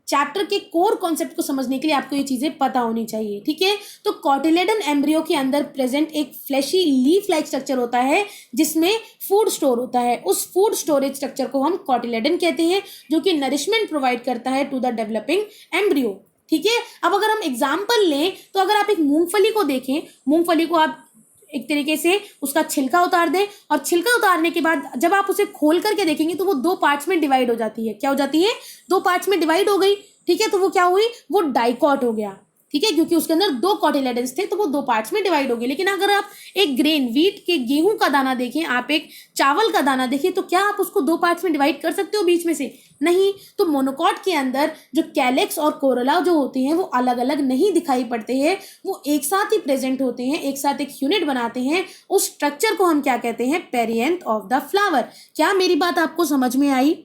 चैप्टर के कोर कॉन्सेप्ट को समझने के लिए आपको ये चीजें पता होनी चाहिए, ठीक है। तो कॉटिलेडन एम्ब्रियो के अंदर प्रेजेंट एक फ्लैशी लीफ लाइक स्ट्रक्चर होता है जिसमें फूड स्टोर होता है। उस फूड स्टोरेज स्ट्रक्चर को हम कॉटिलेडन कहते हैं, जो कि नरिशमेंट प्रोवाइड करता है टू द डेवलपिंग एम्ब्रियो, ठीक है। अब अगर हम एग्जाम्पल लें तो अगर आप एक मूंगफली को देखें, मूंगफली को आप एक तरीके से उसका छिलका उतार दें और छिलका उतारने के बाद जब आप उसे खोल करके देखेंगे तो वो 2 पार्ट्स में डिवाइड हो जाती है। क्या हो जाती है? 2 पार्ट्स में डिवाइड हो गई, ठीक है। तो वो क्या हुई? वो डाइकॉट हो गया, ठीक है, क्योंकि उसके अंदर 2 कॉटिलेडन्स थे तो वो 2 पार्ट्स में डिवाइड हो गए। लेकिन अगर आप एक ग्रेन वीट के गेहूं का दाना देखें, आप एक चावल का दाना देखें, तो क्या आप उसको 2 पार्ट्स में डिवाइड कर सकते हो बीच में से? नहीं। तो मोनोकॉट के अंदर जो कैलेक्स और कोरोला जो होते हैं वो अलग अलग नहीं दिखाई पड़ते हैं, वो एक साथ ही प्रेजेंट होते हैं, एक साथ एक यूनिट बनाते हैं। उस स्ट्रक्चर को हम क्या कहते हैं? पेरिएंथ ऑफ द फ्लावर। क्या मेरी बात आपको समझ में आई?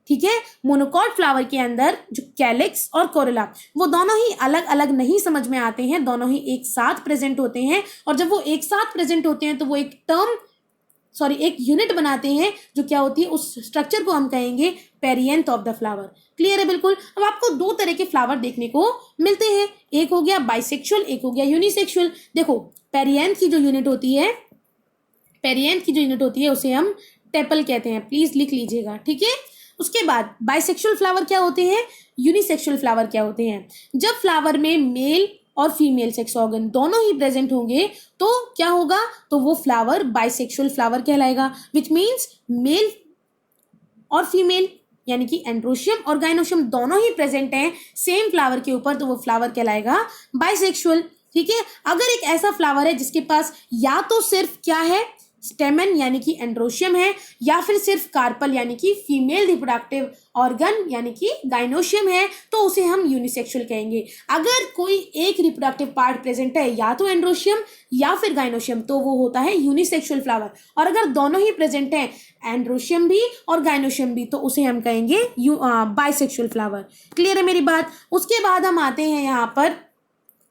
ठीक है। मोनोकॉट फ्लावर के अंदर जो कैलिक्स और कोरोला वो दोनों ही अलग अलग नहीं समझ में आते हैं, दोनों ही एक साथ प्रेजेंट होते हैं। और जब वो एक साथ प्रेजेंट होते हैं तो वो एक यूनिट बनाते हैं, जो क्या होती है? उस स्ट्रक्चर को हम कहेंगे पेरिएंथ ऑफ द फ्लावर। क्लियर है? बिल्कुल। अब आपको 2 तरह के फ्लावर देखने को मिलते हैं, एक हो गया बाइसेक्सुअल, एक हो गया यूनिसेक्सुअल। देखो, पेरिएंथ की जो यूनिट होती है उसे हम टेपल कहते हैं, प्लीज लिख लीजिएगा, ठीक है। उसके बाद बाइसेक्सुअल फ्लावर क्या होते हैं, यूनिसेक्सुअल फ्लावर क्या होते हैं? जब फ्लावर में मेल और फीमेल सेक्स ऑर्गन दोनों ही प्रेजेंट होंगे तो क्या होगा? तो वो फ्लावर बाइसेक्सुअल फ्लावर कहलाएगा, विच मीन्स मेल और फीमेल यानी कि एंड्रोशियम और गाइनोशियम दोनों ही प्रेजेंट हैं सेम फ्लावर के ऊपर, तो वो फ्लावर कहलाएगा बाइसेक्सुअल, ठीक है। अगर एक ऐसा फ्लावर है जिसके पास या तो सिर्फ क्या है? स्टेमन यानी कि एंड्रोशियम है, या फिर सिर्फ कार्पल यानी कि फीमेल रिप्रोडक्टिव ऑर्गन यानी कि गाइनोशियम है, तो उसे हम यूनिसेक्सुअल कहेंगे। अगर कोई एक रिप्रोडक्टिव पार्ट प्रेजेंट है, या तो एंड्रोशियम या फिर गाइनोशियम, तो वो होता है यूनिसेक्सुअल फ्लावर। और अगर दोनों ही प्रेजेंट हैं, एंड्रोशियम भी और गाइनोशियम भी, तो उसे हम कहेंगे बाइसेक्सुअल फ्लावर। क्लियर है मेरी बात? उसके बाद हम आते हैं यहाँ पर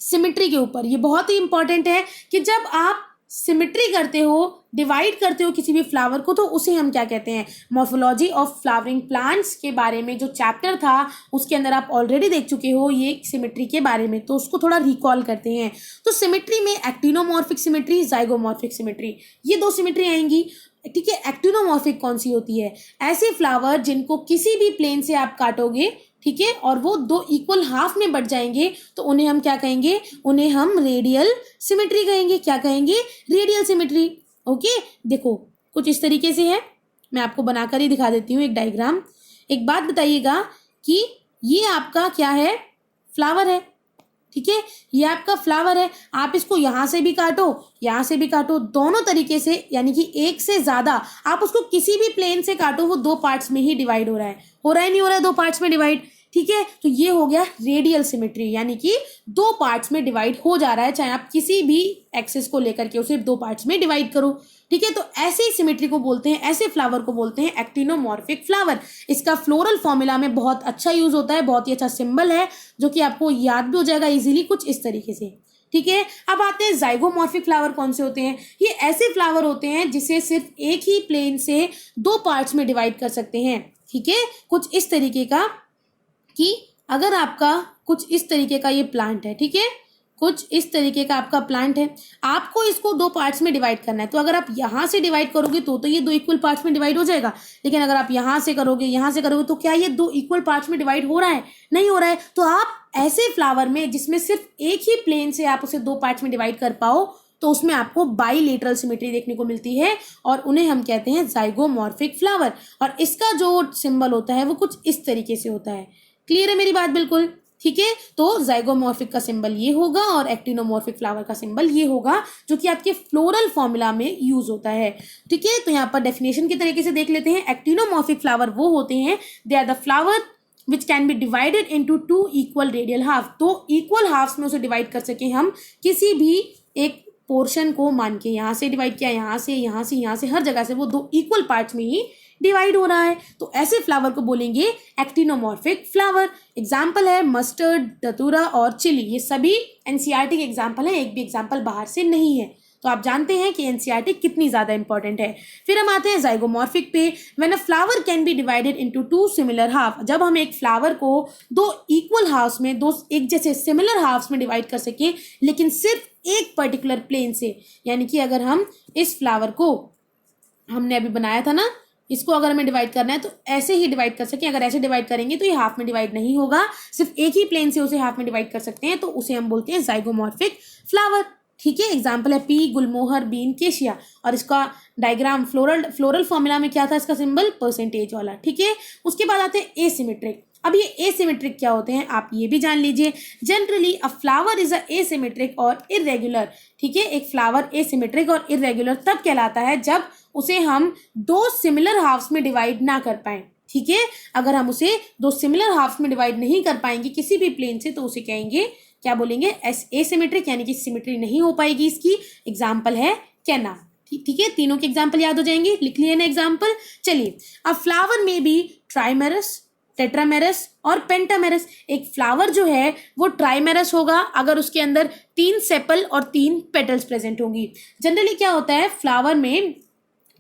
सिमेट्री के ऊपर। ये बहुत ही इंपॉर्टेंट है कि जब आप सिमेट्री करते हो, डिवाइड करते हो किसी भी फ्लावर को, तो उसे हम क्या कहते हैं? मॉर्फोलॉजी ऑफ फ्लावरिंग प्लांट्स के बारे में जो चैप्टर था उसके अंदर आप ऑलरेडी देख चुके हो ये सिमेट्री के बारे में, तो उसको थोड़ा रिकॉल करते हैं। तो सिमेट्री में एक्टिनोमॉर्फिक सिमेट्री, जाइगोमॉर्फिक सिमेट्री, ये 2 सिमेट्री आएंगी, ठीक है। एक्टिनोमॉर्फिक कौन सी होती है? ऐसे फ्लावर जिनको किसी भी प्लेन से आप काटोगे, ठीक है, और वो 2 इक्वल हाफ में बढ़ जाएंगे, तो उन्हें हम क्या कहेंगे? उन्हें हम रेडियल सिमेट्री कहेंगे। क्या कहेंगे? Radial symmetry. ओके, देखो कुछ इस तरीके से है, मैं आपको बनाकर ही दिखा देती हूँ एक डायग्राम। एक बात बताइएगा कि ये आपका क्या है? फ्लावर है, ठीक है। ये आपका फ्लावर है, आप इसको यहाँ से भी काटो, यहाँ से भी काटो, दोनों तरीके से, यानी कि एक से ज्यादा आप उसको किसी भी प्लेन से काटो, वो 2 पार्ट्स में ही डिवाइड हो रहा है, नहीं हो रहा है 2 पार्ट्स में डिवाइड, ठीक है। तो ये हो गया रेडियल सिमेट्री, यानी कि 2 पार्ट्स में डिवाइड हो जा रहा है, चाहे आप किसी भी एक्सिस को लेकर के उसे 2 पार्ट्स में डिवाइड करो, ठीक है। तो ऐसे ही सिमेट्री को बोलते हैं, ऐसे फ्लावर को बोलते हैं एक्टिनोमॉर्फिक फ्लावर। इसका फ्लोरल फॉर्मूला में बहुत अच्छा यूज होता है, बहुत ही अच्छा सिंबल है जो कि आपको याद भी हो जाएगा इजीली, कुछ इस तरीके से, ठीक है। अब आते हैं जाइगोमॉर्फिक फ्लावर कौन से होते हैं? ये ऐसे फ्लावर होते हैं जिसे सिर्फ एक ही प्लेन से 2 पार्ट्स में डिवाइड कर सकते हैं, ठीक है। कुछ इस तरीके का कि अगर आपका कुछ इस तरीके का ये प्लांट है, ठीक है, कुछ इस तरीके का आपका प्लांट है, आपको इसको 2 पार्ट्स में डिवाइड करना है। तो अगर आप यहाँ से डिवाइड करोगे तो ये 2 इक्वल पार्ट्स में डिवाइड हो जाएगा, लेकिन अगर आप यहाँ से करोगे तो क्या ये 2 इक्वल पार्ट्स में डिवाइड हो रहा है? नहीं हो रहा है। तो आप ऐसे फ्लावर में जिसमें सिर्फ एक ही प्लेन से आप उसे 2 पार्ट्स में डिवाइड कर पाओ, तो उसमें आपको बाइलेटरल सिमेट्री देखने को मिलती है, और उन्हें हम कहते हैं जाइगोमॉर्फिक फ्लावर। और इसका जो सिंबल होता है वो कुछ इस तरीके से होता है। क्लियर है मेरी बात? बिल्कुल, ठीक है। तो जाइगोमॉर्फिक का सिंबल ये होगा और एक्टिनोमॉर्फिक फ्लावर का सिंबल ये होगा, जो कि आपके फ्लोरल फॉर्मूला में यूज होता है, ठीक है। तो यहाँ पर डेफिनेशन के तरीके से देख लेते हैं। एक्टिनोमॉर्फिक फ्लावर वो होते हैं, they are the flower which can be divided into 2 equal radial half. 2 equal halves में उसे डिवाइड कर सके हम, किसी भी एक पोर्शन को मान के, यहाँ से डिवाइड किया, यहाँ से, यहाँ से, यहाँ से, हर जगह से वो 2 इक्वल पार्ट्स में ही डिवाइड हो रहा है, तो ऐसे फ्लावर को बोलेंगे एक्टिनोमॉर्फिक फ्लावर। एग्जाम्पल है मस्टर्ड, धतूरा और चिली, ये सभी एनसीईआरटी के एग्जाम्पल है, एक भी एग्जाम्पल बाहर से नहीं है, तो आप जानते हैं कि एनसीईआरटी कितनी ज़्यादा इंपॉर्टेंट है। फिर हम आते हैं जाइगोमॉर्फिक पे। When a flower can be divided into two similar half, जब हम एक फ्लावर को दो इक्वल हाफ्स में, दो एक जैसे सिमिलर हाफ्स में डिवाइड कर सकें, लेकिन सिर्फ एक पर्टिकुलर प्लेन से। यानी कि अगर हम इस फ्लावर को हमने अभी बनाया था ना, इसको अगर हमें डिवाइड करना है तो ऐसे ही डिवाइड कर सकें। अगर ऐसे डिवाइड करेंगे तो ये हाफ में डिवाइड नहीं होगा, सिर्फ एक ही प्लेन से उसे हाफ में डिवाइड कर सकते हैं, तो उसे हम बोलते हैं जाइगोमॉर्फिक फ्लावर। ठीक है, एग्जाम्पल है पी, गुलमोहर, बीन, केशिया। और इसका डायग्राम फ्लोरल फॉर्मूला में क्या था, इसका सिंबल परसेंटेज वाला। ठीक है, उसके बाद आते हैं एसिमेट्रिक। अब ये एसिमेट्रिक क्या होते हैं आप ये भी जान लीजिए। Generally a flower is a asymmetric और इरेगुलर। ठीक है, एक फ्लावर एसिमेट्रिक और इरेगुलर तब कहलाता है जब उसे हम दो सिमिलर हाफ्स में डिवाइड ना कर पाए। ठीक है, अगर हम उसे दो सिमिलर हाफ्स में डिवाइड नहीं कर पाएंगे किसी भी प्लेन से, तो उसे कहेंगे, क्या बोलेंगे, एसिमेट्रिक, यानी कि सिमेट्री नहीं हो पाएगी इसकी। एग्जाम्पल है कैना। ठीक है, तीनों के एग्जाम्पल याद हो जाएंगे, लिख लिए ना एग्जाम्पल। चलिए, अब फ्लावर में भी ट्राइमेरस, टेट्रामेरस और पेंटामेरस। एक फ्लावर जो है वो ट्राइमेरस होगा अगर उसके अंदर 3 सेपल और 3 पेटल्स प्रेजेंट होंगी। जनरली क्या होता है, फ्लावर में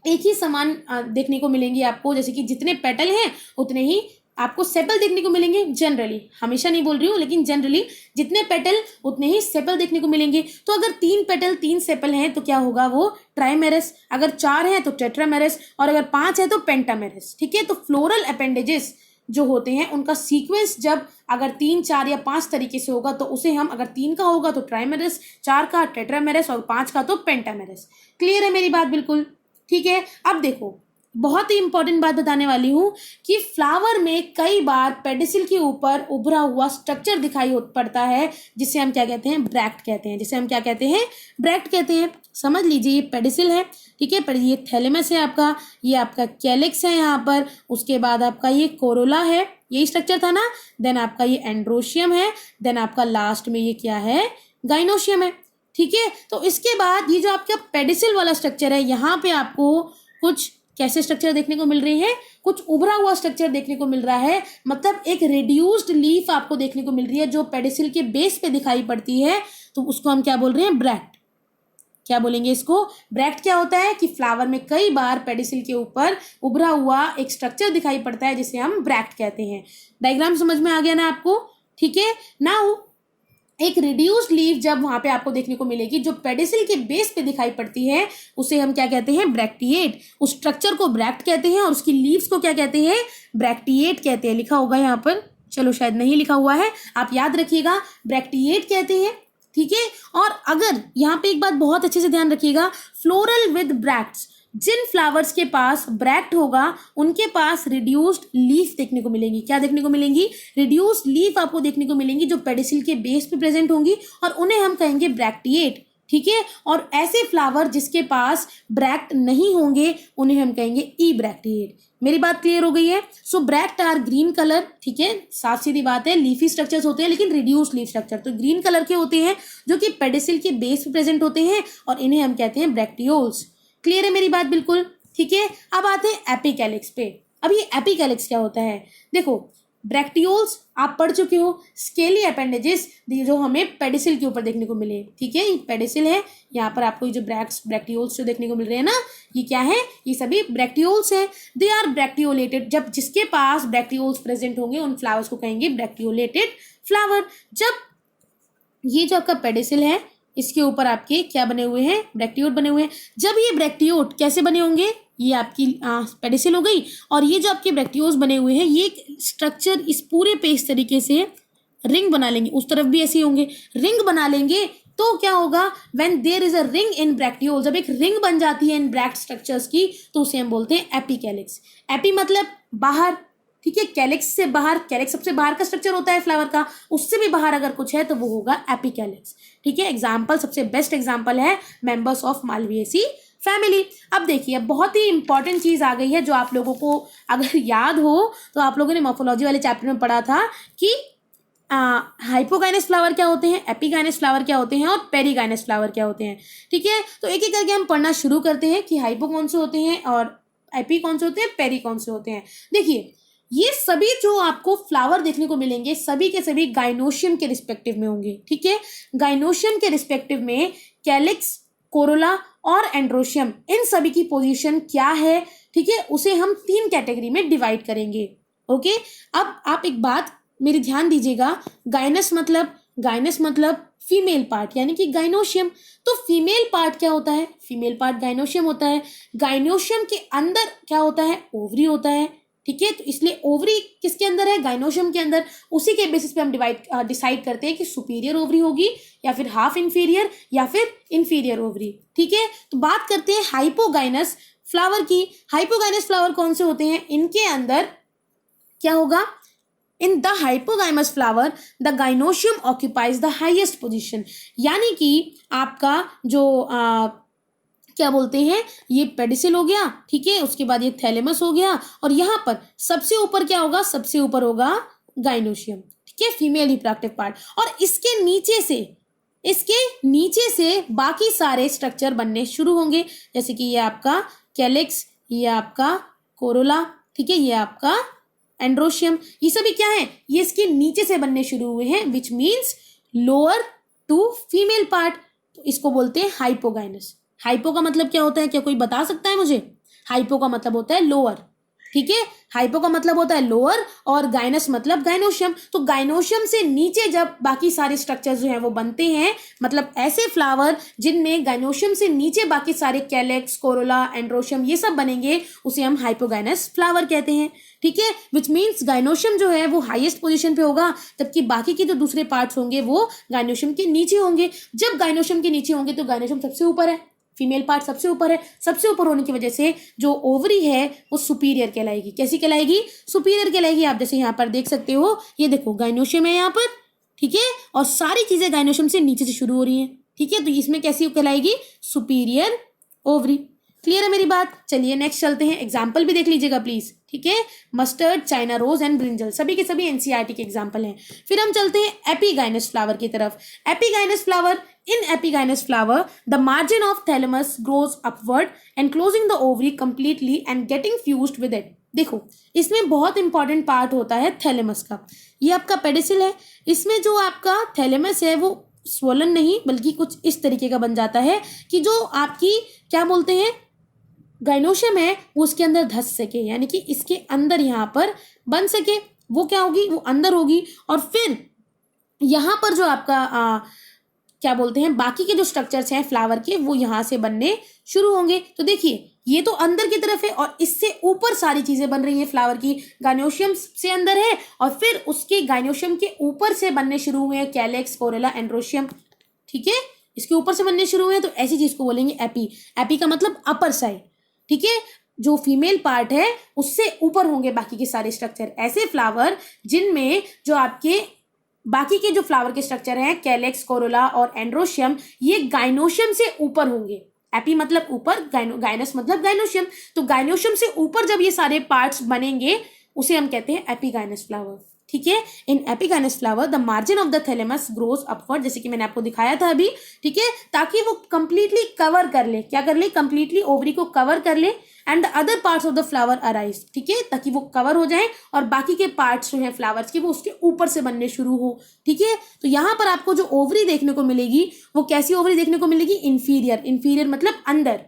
एक ही समान देखने को मिलेंगी आपको, जैसे कि जितने पेटल हैं उतने ही आपको सेपल देखने को मिलेंगे। जनरली, हमेशा नहीं बोल रही हूँ, लेकिन जनरली जितने पेटल उतने ही सेपल देखने को मिलेंगे। तो अगर 3 पेटल 3 सेपल हैं तो क्या होगा, वो ट्राइमेरस। अगर 4 हैं तो टेट्रामेरस, और अगर 5 है तो पेंटामेरस। ठीक है, तो फ्लोरल अपेंडेजेस जो होते हैं उनका सीक्वेंस जब अगर 3, 4 या 5 तरीके से होगा तो उसे हम, अगर 3 का होगा तो ट्राइमेरस, 4 का टेट्रामेरस और 5 का तो पेंटामेरस। क्लियर है मेरी बात बिल्कुल? ठीक है, अब देखो, बहुत ही इंपॉर्टेंट बात बताने वाली हूं कि फ्लावर में कई बार पेडिसिल के ऊपर उभरा हुआ स्ट्रक्चर दिखाई पड़ता है, जिसे हम क्या कहते हैं, ब्रैक्ट कहते हैं। जिसे हम क्या कहते हैं, ब्रैक्ट कहते हैं। समझ लीजिए, ये पेडिसिल है। ठीक है, ये थैलेमस है आपका, ये आपका कैलिक्स है यहाँ पर, उसके बाद आपका ये कोरोला है, यही स्ट्रक्चर था ना। देन आपका ये एंड्रोशियम है, देन आपका लास्ट में ये क्या है, गाइनोशियम है। ठीक है, तो इसके बाद ये जो आपका पेडिसिल वाला स्ट्रक्चर है, यहाँ पे आपको कुछ कैसे स्ट्रक्चर देखने को मिल रही है, कुछ उभरा हुआ स्ट्रक्चर देखने को मिल रहा है। मतलब एक रिड्यूस्ड लीफ आपको देखने को मिल रही है जो पेडिसिल के बेस पे दिखाई पड़ती है, तो उसको हम क्या बोल रहे हैं, ब्रैक्ट। क्या बोलेंगे इसको, ब्रैक्ट। क्या होता है कि फ्लावर में कई बार पेडिसिल के ऊपर उभरा हुआ एक स्ट्रक्चर दिखाई पड़ता है जिसे हम ब्रैक्ट कहते हैं। डायग्राम समझ में आ गया ना आपको? ठीक है, नाउ एक रिड्यूस्ड लीफ जब वहां पे आपको देखने को मिलेगी जो पेडिसिल के बेस पे दिखाई पड़ती है, उसे हम क्या कहते हैं, ब्रैक्टिएट। उस स्ट्रक्चर को ब्रैक्ट कहते हैं और उसकी लीव्स को क्या कहते हैं, ब्रैक्टिएट कहते हैं। लिखा होगा यहाँ पर, चलो शायद नहीं लिखा हुआ है, आप याद रखिएगा, ब्रैक्टिएट कहते हैं। ठीक है, और अगर यहाँ पे एक बात बहुत अच्छे से ध्यान रखिएगा, फ्लोरल विद ब्रैक्ट्स, जिन फ्लावर्स के पास ब्रैक्ट होगा उनके पास रिड्यूस्ड लीफ देखने को मिलेंगी। क्या देखने को मिलेंगी, रिड्यूस्ड लीफ आपको देखने को मिलेंगी जो पेडिसिल के बेस पे प्रेजेंट होंगी, और उन्हें हम कहेंगे ब्रैक्टिएट। ठीक है, और ऐसे फ्लावर जिसके पास ब्रैक्ट नहीं होंगे उन्हें हम कहेंगे ई ब्रैक्टिएट। मेरी बात क्लियर हो गई है? सो ब्रैक्ट आर ग्रीन कलर। ठीक है, साफ सीधी बात है, लीफी स्ट्रक्चर्स होते हैं लेकिन रिड्यूस्ड लीफ स्ट्रक्चर, तो ग्रीन कलर के होते हैं जो कि पेडिसिल के बेस पे प्रेजेंट होते हैं, और इन्हें हम कहते हैं ब्रैक्टियोल्स। क्लियर है मेरी बात बिल्कुल? ठीक है, अब आते हैं एपिकैलिक्स पे। अब ये एपिकैलिक्स क्या होता है, देखो, ब्रैक्टियोल्स आप पढ़ चुके हो, स्केली अपेंडेजेस जो हमें पेडिसिल के ऊपर देखने को मिले। ठीक है, ये पेडिसिल है, यहाँ पर आपको ये जो ब्रैक्टियोल्स जो देखने को मिल रहे हैं ना, ये क्या है, ये सभी ब्रैक्टियोल्स है। दे आर ब्रैक्टियोलेटेड, जब जिसके पास ब्रैक्टियोल्स प्रेजेंट होंगे उन फ्लावर्स को कहेंगे ब्रैक्टियोलेटेड फ्लावर। जब ये जो आपका पेडिसिल है इसके ऊपर आपके क्या बने हुए हैं, ब्रैक्टियोट बने हुए हैं। जब ये ब्रैक्टियोट कैसे बने होंगे, ये आपकी पेडिसिल हो गई, और ये जो आपके ब्रैक्टियोस बने हुए हैं ये स्ट्रक्चर इस पूरे पे इस तरीके से रिंग बना लेंगे, उस तरफ भी ऐसे होंगे, रिंग बना लेंगे। तो क्या होगा, when there is a ring in bracteole, जब एक रिंग बन जाती है इन ब्रैक्ट स्ट्रक्चर्स की, तो उसे हम बोलते हैं एपिकैलिक्स। एपी मतलब बाहर, ठीक है, कैलिक्स से बाहर, कैलिक्स सबसे बाहर का स्ट्रक्चर होता है फ्लावर का, उससे भी बाहर अगर कुछ है तो वो होगा एपिकैलिक्स। ठीक है, एग्जाम्पल, सबसे बेस्ट एग्जाम्पल है मेंबर्स ऑफ मालविएसी फैमिली। अब देखिए, बहुत ही इंपॉर्टेंट चीज आ गई है जो आप लोगों को अगर याद हो तो आप लोगों ने मॉर्फोलॉजी वाले चैप्टर में पढ़ा था कि हाइपोगाइनस फ्लावर क्या होते हैं, एपिगाइनस फ्लावर क्या होते हैं और पेरीगाइनस फ्लावर क्या होते हैं। ठीक है, तो एक एक करके हम पढ़ना शुरू करते हैं कि हाइपो कौन से होते हैं और एपी कौन से होते हैं, पेरी कौन से होते हैं। देखिए, ये सभी जो आपको फ्लावर देखने को मिलेंगे सभी के सभी गाइनोशियम के रिस्पेक्टिव में होंगे। ठीक है, गाइनोशियम के रिस्पेक्टिव में कैलिक्स, कोरोला और एंड्रोशियम, इन सभी की पोजीशन क्या है, ठीक है, उसे हम 3 कैटेगरी में डिवाइड करेंगे। ओके, अब आप एक बात मेरी ध्यान दीजिएगा, गाइनस मतलब फीमेल पार्ट यानी कि गाइनोशियम। तो फीमेल पार्ट क्या होता है, फीमेल पार्ट गाइनोशियम होता है। गाइनोशियम के अंदर क्या होता है, ओवरी होता है, ठीक है। तो इसलिए ओवरी किसके अंदर है, गाइनोशियम के अंदर। उसी के बेसिस पे हम डिसाइड करते हैं कि सुपीरियर ओवरी होगी या फिर हाफ इंफीरियर या फिर इंफीरियर ओवरी, ठीक है। तो बात करते हैं हाइपोगाइनस फ्लावर की। हाइपोगाइनस फ्लावर कौन से होते हैं, इनके अंदर क्या होगा, in the hypogynous flower the gynoecium occupies the highest position, यानी कि आपका जो क्या बोलते हैं, ये पेडिसिल हो गया, ठीक है, उसके बाद ये थैलेमस हो गया, और यहाँ पर सबसे ऊपर क्या होगा, सबसे ऊपर होगा गाइनोशियम, ठीक है, फीमेल रिप्रोडक्टिव पार्ट। और इसके नीचे से बाकी सारे स्ट्रक्चर बनने शुरू होंगे, जैसे कि ये आपका कैलिक्स, ये आपका कोरोला, ठीक है, ये आपका एंड्रोशियम, ये सभी क्या है, ये इसके नीचे से बनने शुरू हुए हैं, which means lower to female part. तो इसको बोलते हैं हाइपोगाइनस। हाइपो का मतलब क्या होता है, क्या कोई बता सकता है मुझे? हाइपो का मतलब होता है लोअर, ठीक है, हाइपो का मतलब होता है लोअर, और गाइनस मतलब गाइनोशियम। तो गाइनोशियम से नीचे जब बाकी सारे स्ट्रक्चर्स जो हैं वो बनते हैं, मतलब ऐसे फ्लावर जिनमें गाइनोशियम से नीचे बाकी सारे कैलेक्स, कोरोला, एंड्रोशियम ये सब बनेंगे, उसे हम हाइपोगाइनस फ्लावर कहते हैं, ठीक है। विच मीन्स गाइनोशियम जो है वो हाईएस्ट पोजीशन पे होगा, जबकि बाकी के जो दूसरे पार्ट्स होंगे वो गाइनोशियम के नीचे होंगे। जब गाइनोशियम के नीचे होंगे तो गाइनोशियम सबसे ऊपर है, फीमेल पार्ट सबसे ऊपर है। सबसे ऊपर होने की वजह से जो ओवरी है वो सुपीरियर कहलाएगी। कैसी कहलाएगी? सुपीरियर कहलाएगी। आप जैसे यहाँ पर देख सकते हो, ये देखो गाइनोशियम है यहाँ पर, ठीक है, और सारी चीजें गाइनोशियम से नीचे से शुरू हो रही हैं, ठीक है, तो इसमें कैसी कहलाएगी? Superior ovary. क्लियर है मेरी बात? चलिए नेक्स्ट चलते हैं, एग्जाम्पल भी देख लीजिएगा प्लीज, ठीक है। Mustard, China rose and brinjal सभी के सभी एनसीईआरटी के एग्जाम्पल हैं। फिर हम चलते हैं एपीगाइनस फ्लावर की तरफ। Epigynous flower, in epigynous flower the margin of thalamus grows upward enclosing the ovary completely and getting fused with it। देखो इसमें बहुत इंपॉर्टेंट पार्ट होता है थैलेमस का। ये आपका पेडिसिल है, इसमें जो आपका थैलेमस है वो स्वोलन नहीं बल्कि कुछ इस तरीके का बन जाता है कि जो आपकी क्या बोलते हैं गाइनोशियम है वो उसके अंदर धस सके, यानी कि इसके अंदर यहाँ पर बन सके। वो क्या होगी? वो अंदर होगी, और फिर यहाँ पर जो आपका क्या बोलते हैं बाकी के जो स्ट्रक्चर्स हैं फ्लावर के वो यहाँ से बनने शुरू होंगे। तो देखिए ये तो अंदर की तरफ है और इससे ऊपर सारी चीजें बन रही हैं फ्लावर की। गाइनोशियम से अंदर है और फिर उसके गाइनोशियम के ऊपर से बनने शुरू हुए हैं कैलेक्स, कोरेला, एंड्रोशियम, ठीक है, इसके ऊपर से बनने शुरू हुए हैं। तो ऐसी चीज को बोलेंगे एपी। एपी का मतलब अपर साइड, ठीक है, जो फीमेल पार्ट है उससे ऊपर होंगे बाकी के सारे स्ट्रक्चर। ऐसे फ्लावर जिनमें जो आपके बाकी के जो फ्लावर के स्ट्रक्चर हैं कैलेक्स, कोरोला और एंड्रोशियम, ये गाइनोशियम से ऊपर होंगे। एपी मतलब ऊपर, गाइनस मतलब गाइनोशियम। तो गाइनोशियम से ऊपर जब ये सारे पार्ट्स बनेंगे उसे हम कहते हैं एपीगाइनस फ्लावर, ठीक है। In epigynous flower the margin of the thalamus grows upward, जैसे कि मैंने आपको दिखाया था अभी, ठीक है, ताकि वो कंप्लीटली कवर कर ले। क्या कर ले? कंप्लीटली ओवरी को कवर कर ले। And the other parts of the flower arise, ठीक है, ताकि वो कवर हो जाए और बाकी के पार्ट्स जो हैं फ्लावर्स के वो उसके ऊपर से बनने शुरू हो, ठीक है। तो यहाँ पर आपको जो ओवरी देखने को मिलेगी वो कैसी ओवरी देखने को मिलेगी? इंफीरियर। इंफीरियर मतलब अंदर,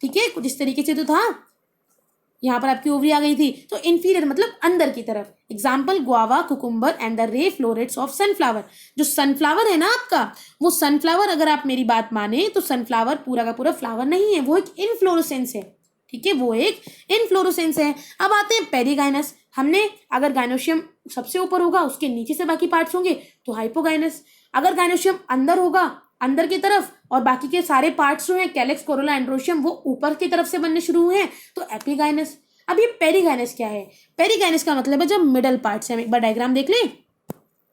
ठीक है, कुछ इस तरीके से तो था, यहाँ पर आपकी ओवरी आ गई थी, तो इंफीरियर मतलब अंदर की तरफ। Example guava, cucumber and the ray florets of sunflower. जो सनफ्लावर है ना आपका, वो सनफ्लावर, अगर आप मेरी बात माने तो सनफ्लावर पूरा का पूरा फ्लावर नहीं है, वो एक इनफ्लोरेसेंस है, ठीक है, वो एक इनफ्लोरेसेंस है। अब आते हैं पेरीगाइनस। हमने अगर गाइनोशियम सबसे ऊपर होगा उसके नीचे से बाकी पार्ट्स होंगे तो हाइपोगाइनस। अगर गाइनोशियम अंदर होगा, अंदर की तरफ, और बाकी के सारे पार्ट्स जो हैं कैलेक्स, कोरोला, एंड्रोशियम वो ऊपर की तरफ से बनने शुरू हुए हैं तो एपीगाइनस। अब ये पेरीगाइनस क्या है? पेरीगाइनस का मतलब है जब मिडल पार्ट्स हैं। एक बार डायग्राम देख लें,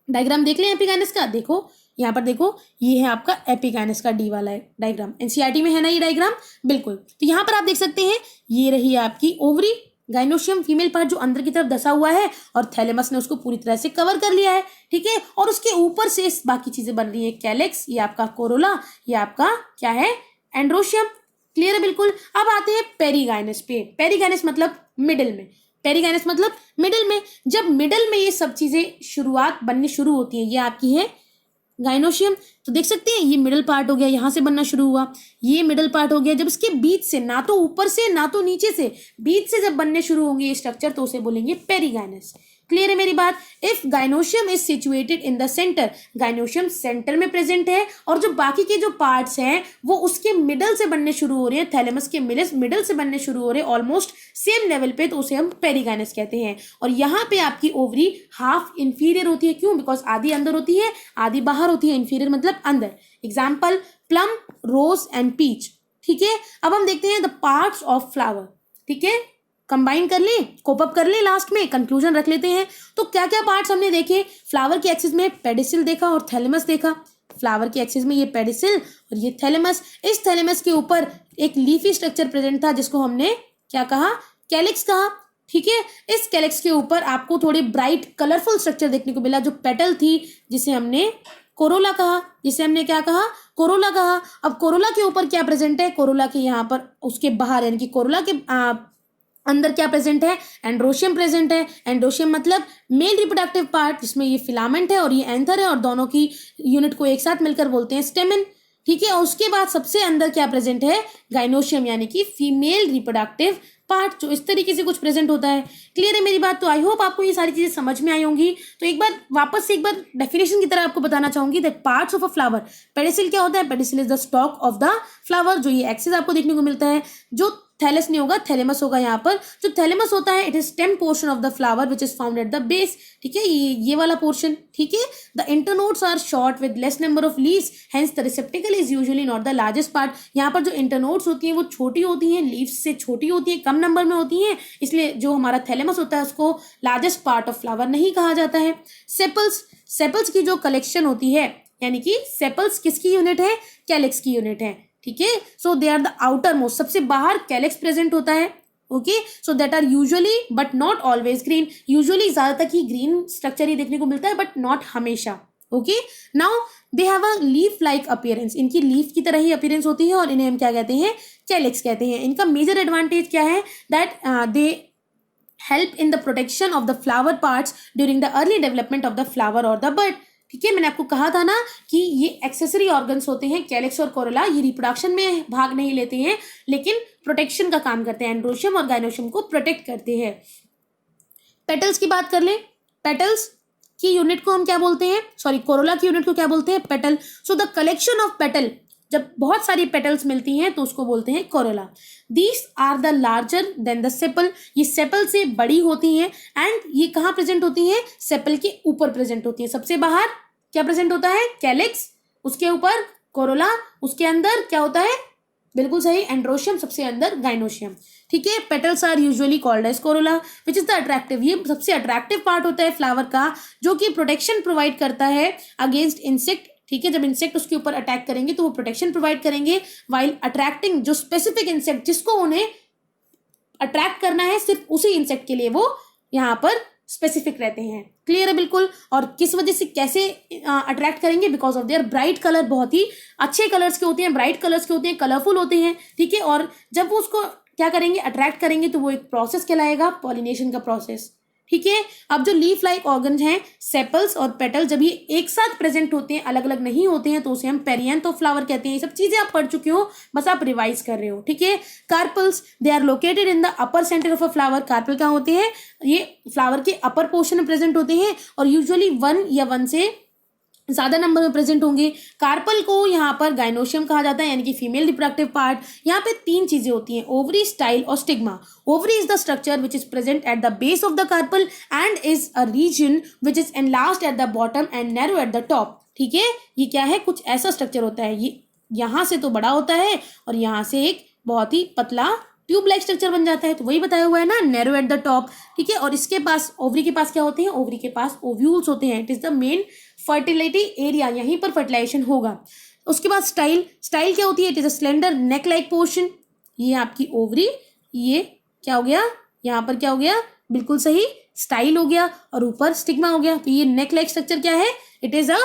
डायग्राम देख लें एपीगाइनस का। देखो यहाँ पर देखो, ये है आपका एपीगाइनस का डी वाला डायग्राम। एनसीईआरटी में है ना ये डायग्राम, बिल्कुल। तो यहाँ पर आप देख सकते हैं ये रही आपकी ओवरी, गाइनोशियम फीमेल पार्ट जो अंदर की तरफ धसा हुआ है और थैलेमस ने उसको पूरी तरह से कवर कर लिया है, ठीक है, और उसके ऊपर से बाकी चीजें बन रही है कैलेक्स, ये आपका कोरोला, ये आपका क्या है? एंड्रोशियम। क्लियर है? बिल्कुल। अब आते हैं पेरीगाइनस पे। पेरीगाइनस मतलब मिडिल में। पेरीगाइनस मतलब मिडिल में। जब मिडिल में ये सब चीजें शुरुआत बननी शुरू होती है, ये आपकी है गाइनोशियम। तो देख सकते हैं ये मिडल पार्ट हो गया, यहाँ से बनना शुरू हुआ, ये मिडल पार्ट हो गया। जब इसके बीच से, ना तो ऊपर से ना तो नीचे से, बीच से जब बनने शुरू होंगे ये स्ट्रक्चर, तो उसे बोलेंगे पेरीगाइनस। क्लियर है मेरी बात? If gynoecium is situated in the centre, gynoecium centre में प्रेजेंट है और जो बाकी के जो पार्ट्स हैं वो उसके मिडल से बनने शुरू हो रहे हैं, थैलेमस के मिडल से बनने शुरू हो रहे हैं, ऑलमोस्ट सेम लेवल पे, तो उसे हम पेरीगाइनस कहते हैं। और यहाँ पे आपकी ओवरी हाफ इंफीरियर होती है। क्यों? बिकॉज आधी अंदर होती है, आधी बाहर होती है। इंफीरियर मतलब अंदर। Example plum, rose and peach. ठीक है, अब हम देखते हैं द पार्ट्स ऑफ फ्लावर। ठीक है, कंबाइन कर ले, कोप अप कर ले, लास्ट में कंक्लूजन रख लेते हैं। तो क्या क्या पार्ट्स हमने देखे? फ्लावर के एक्सिस में पेडिसिल देखा और थैलेमस देखा। फ्लावर के एक्सिस में ये पेडिसिल और ये थैलेमस। इस थैलेमस के ऊपर एक लीफी स्ट्रक्चर प्रेजेंट था जिसको हमने क्या कहा? कैलिक्स कहा। ठीक है, इस कैलिक्स के ऊपर आपको थोड़ी ब्राइट कलरफुल स्ट्रक्चर देखने को मिला जो पेटल थी, जिसे हमने कोरोला कहा। जिसे हमने क्या कहा? कोरोला कहा। अब कोरोला के ऊपर क्या प्रेजेंट है? कोरोला के यहाँ पर उसके बाहर यानी कि कोरोला के अंदर क्या प्रेजेंट है? एंड्रोशियम प्रेजेंट है। एंड्रोशियम मतलब मेल रिप्रोडक्टिव पार्ट, जिसमें ये फिलामेंट है और ये एंथर है, और दोनों की यूनिट को एक साथ मिलकर बोलते हैं स्टेमन। ठीक है, और उसके बाद सबसे अंदर क्या प्रेजेंट है? गाइनोशियम यानी कि फीमेल रिप्रोडक्टिव पार्ट, जो इस तरीके से कुछ प्रेजेंट होता है। क्लियर है मेरी बात? तो आई होप आपको ये सारी चीजें समझ में आई होंगी। तो एक बार वापस से एक बार डेफिनेशन की तरह आपको बताना चाहूंगी that parts of a flower. Pedicel क्या होता है? Pedicel is the stock of the flower. जो ये एक्सिस आपको देखने को मिलता है, जो थैलेस नहीं होगा, थैलेमस होगा। यहाँ पर जो थैलेमस होता है, it is stem portion of the flower which is found at the base. ठीक है, ये वाला पोर्शन। ठीक है, the internodes are short with less number of leaves, hence the receptacle is usually not the largest part. यहाँ पर जो internodes होती हैं वो छोटी होती हैं, लीव्स से छोटी होती हैं, कम नंबर में होती हैं, इसलिए जो हमारा थैलेमस होता है उसको लार्जेस्ट पार्ट ऑफ फ्लावर नहीं कहा जाता है। सेपल्स, सेपल्स की जो कलेक्शन होती है, यानी कि सेपल्स किसकी यूनिट है? कैलिक्स की यूनिट है। ठीक है, so they are the outermost, सबसे बाहर कैलिक्स प्रेजेंट होता है। Okay, so that are usually but not always green. Usually ज्यादातर ही ग्रीन स्ट्रक्चर ही देखने को मिलता है, बट नॉट हमेशा। Okay, now they have a leaf like appearance. इनकी लीफ की तरह ही अपीयरेंस होती है और इन्हें हम क्या कहते हैं? कैलिक्स कहते हैं। इनका मेजर एडवांटेज क्या है? That they help in the protection of the flower parts during the early development of the flower और द बर्ड। ठीक है, मैंने आपको कहा था ना कि ये एक्सेसरी ऑर्गन्स होते हैं, कैलिक्स और कोरोला। ये रिप्रोडक्शन में भाग नहीं लेते हैं, लेकिन प्रोटेक्शन का काम करते हैं। एंड्रोशियम और गाइनोशियम को प्रोटेक्ट करते हैं। पेटल्स की बात कर ले। पेटल्स की यूनिट को हम क्या बोलते हैं? सॉरी, कोरोला की यूनिट को क्या बोलते हैं? Petal. So the collection of petal, जब बहुत सारी पेटल्स मिलती हैं तो उसको बोलते हैं corolla. These are the larger than the sepal. ये सेपल से बड़ी होती हैं एंड ये कहाँ प्रेजेंट होती हैं? सेपल के ऊपर प्रेजेंट होती हैं। सबसे बाहर क्या प्रेजेंट होता है? कैलिक्स, उसके ऊपर कोरोला, उसके अंदर क्या होता है? बिल्कुल सही, एंड्रोशियम, सबसे अंदर गाइनोशियम। ठीक है, petals are usually called as corolla which is the attractive. ये सबसे अट्रैक्टिव पार्ट होता है फ्लावर का, जो कि प्रोटेक्शन प्रोवाइड करता है अगेंस्ट इंसेक्ट। ठीक है, जब इंसेक्ट उसके ऊपर अटैक करेंगे तो वो प्रोटेक्शन प्रोवाइड करेंगे, वाइल अट्रैक्टिंग जो स्पेसिफिक इंसेक्ट जिसको उन्हें अट्रैक्ट करना है, सिर्फ उसी इंसेक्ट के लिए वो यहाँ पर स्पेसिफिक रहते हैं। क्लियर है बिल्कुल? और किस वजह से, कैसे अट्रैक्ट करेंगे? Because of their bright colour. बहुत ही अच्छे कलर्स के होते हैं, ब्राइट कलर्स के होते हैं, कलरफुल होते हैं। ठीक है, और जब वो उसको क्या करेंगे? अट्रैक्ट करेंगे, तो वो एक प्रोसेस कहलाएगा, पॉलिनेशन का प्रोसेस। ठीक है, अब जो लीफ लाइक ऑर्गन हैं, सेपल्स और पेटल, जब ये एक साथ प्रेजेंट होते हैं, अलग अलग नहीं होते हैं, तो उसे हम पेरियंथ ऑफ फ्लावर कहते हैं। ये सब चीजें आप पढ़ चुके हो, बस आप रिवाइज कर रहे हो। ठीक है, carpels, they are located in the upper centre of a flower. Carpel कहाँ होते हैं? ये फ्लावर के अपर पोर्शन में प्रेजेंट होते हैं और यूजुअली 1 या 1 से ज्यादा नंबर में प्रेजेंट होंगे। कार्पल को यहाँ पर गाइनोशियम कहा जाता है, यानी कि फीमेल रिप्रोडक्टिव पार्ट। यहाँ पे 3 चीजें होती हैं, ओवरी, स्टाइल और stigma. Ovary is the structure which is present at the base of the carpel and is a region which is enlarged at the bottom and narrow at the top. ठीक है, ये क्या है? कुछ ऐसा structure होता है, ये यहाँ से तो बड़ा होता है और यहाँ से एक बहुत ही पतला ट्यूब लाइक स्ट्रक्चर बन जाता है। तो वही बताया हुआ है ना, नैरो एट द टॉप। ठीक है, और इसके पास, ओवरी के पास क्या होते हैं? ओवरी के पास ओव्यूल्स होते हैं। It is the main fertility area, यहीं पर फर्टिलाइजेशन होगा। उसके बाद स्टाइल, स्टाइल क्या होती है? It is a slender neck like portion. ये आपकी ओवरी, ये क्या हो गया? यहाँ पर क्या हो गया? बिल्कुल सही, स्टाइल हो गया, और ऊपर स्टिग्मा हो गया। तो ये नेक लाइक स्ट्रक्चर क्या है? It is a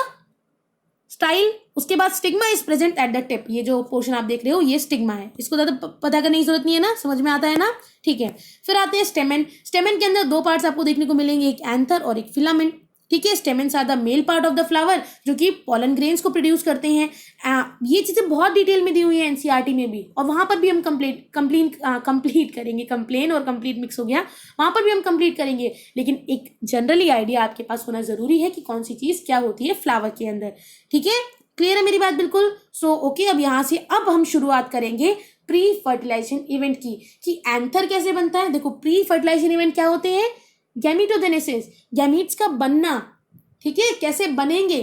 style. उसके बाद stigma is present at the tip. ये जो पोर्शन आप देख रहे हो ये स्टिग्मा है। इसको ज्यादा पता करने की जरूरत नहीं है ना, समझ में आता है ना? ठीक है, फिर आते हैं स्टेमन। स्टेमन के अंदर 2 पार्ट्स आपको देखने को मिलेंगे, एक एंथर और एक फिलामेंट। ठीक है। Stamens are the male part of the flower, जो कि पॉलन ग्रेन्स को प्रोड्यूस करते हैं। ये चीज़ें बहुत डिटेल में दी हुई है एनसीईआरटी में भी, और वहाँ पर भी हम कंप्लीट करेंगे। कंप्लेन और कंप्लीट मिक्स हो गया, वहाँ पर भी हम कंप्लीट करेंगे। लेकिन एक जनरली आइडिया आपके पास होना ज़रूरी है कि कौन सी चीज़ क्या होती है फ्लावर के अंदर। ठीक है, क्लियर है मेरी बात बिल्कुल। सो ओके, अब यहाँ से अब हम शुरुआत करेंगे प्री फर्टिलाइजेशन इवेंट की, कि एंथर कैसे बनता है। देखो, प्री फर्टिलाइजेशन इवेंट क्या होते हैं? गैमीटोजेनेसिस, गैमीट्स का बनना। ठीक है, कैसे बनेंगे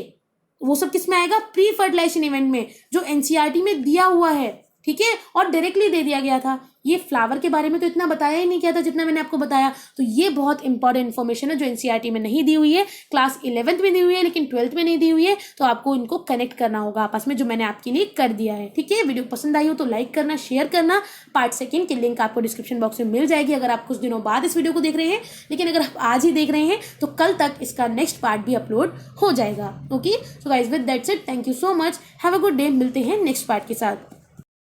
वो सब किस में आएगा? प्री फर्टिलाइजेशन इवेंट में, जो एनसीईआरटी में दिया हुआ है। ठीक है, और डायरेक्टली दे दिया गया था। ये फ्लावर के बारे में तो इतना बताया ही नहीं गया था जितना मैंने आपको बताया। तो ये बहुत इंपॉर्टेंट इन्फॉर्मेशन है जो एनसीईआरटी में नहीं दी हुई है, क्लास 11th में दी हुई है लेकिन 12th में नहीं दी हुई है। तो आपको इनको कनेक्ट करना होगा आपस में, जो मैंने आपके लिए कर दिया है। ठीक है, वीडियो पसंद आई हो तो लाइक करना, शेयर करना। पार्ट 2 की लिंक आपको डिस्क्रिप्शन बॉक्स में मिल जाएगी अगर आप कुछ दिनों बाद इस वीडियो को देख रहे हैं। लेकिन अगर आप आज ही देख रहे हैं तो कल तक इसका नेक्स्ट पार्ट भी अपलोड हो जाएगा। Okay, so guys with that's it, thank you so much, have a good day. मिलते हैं नेक्स्ट पार्ट के साथ।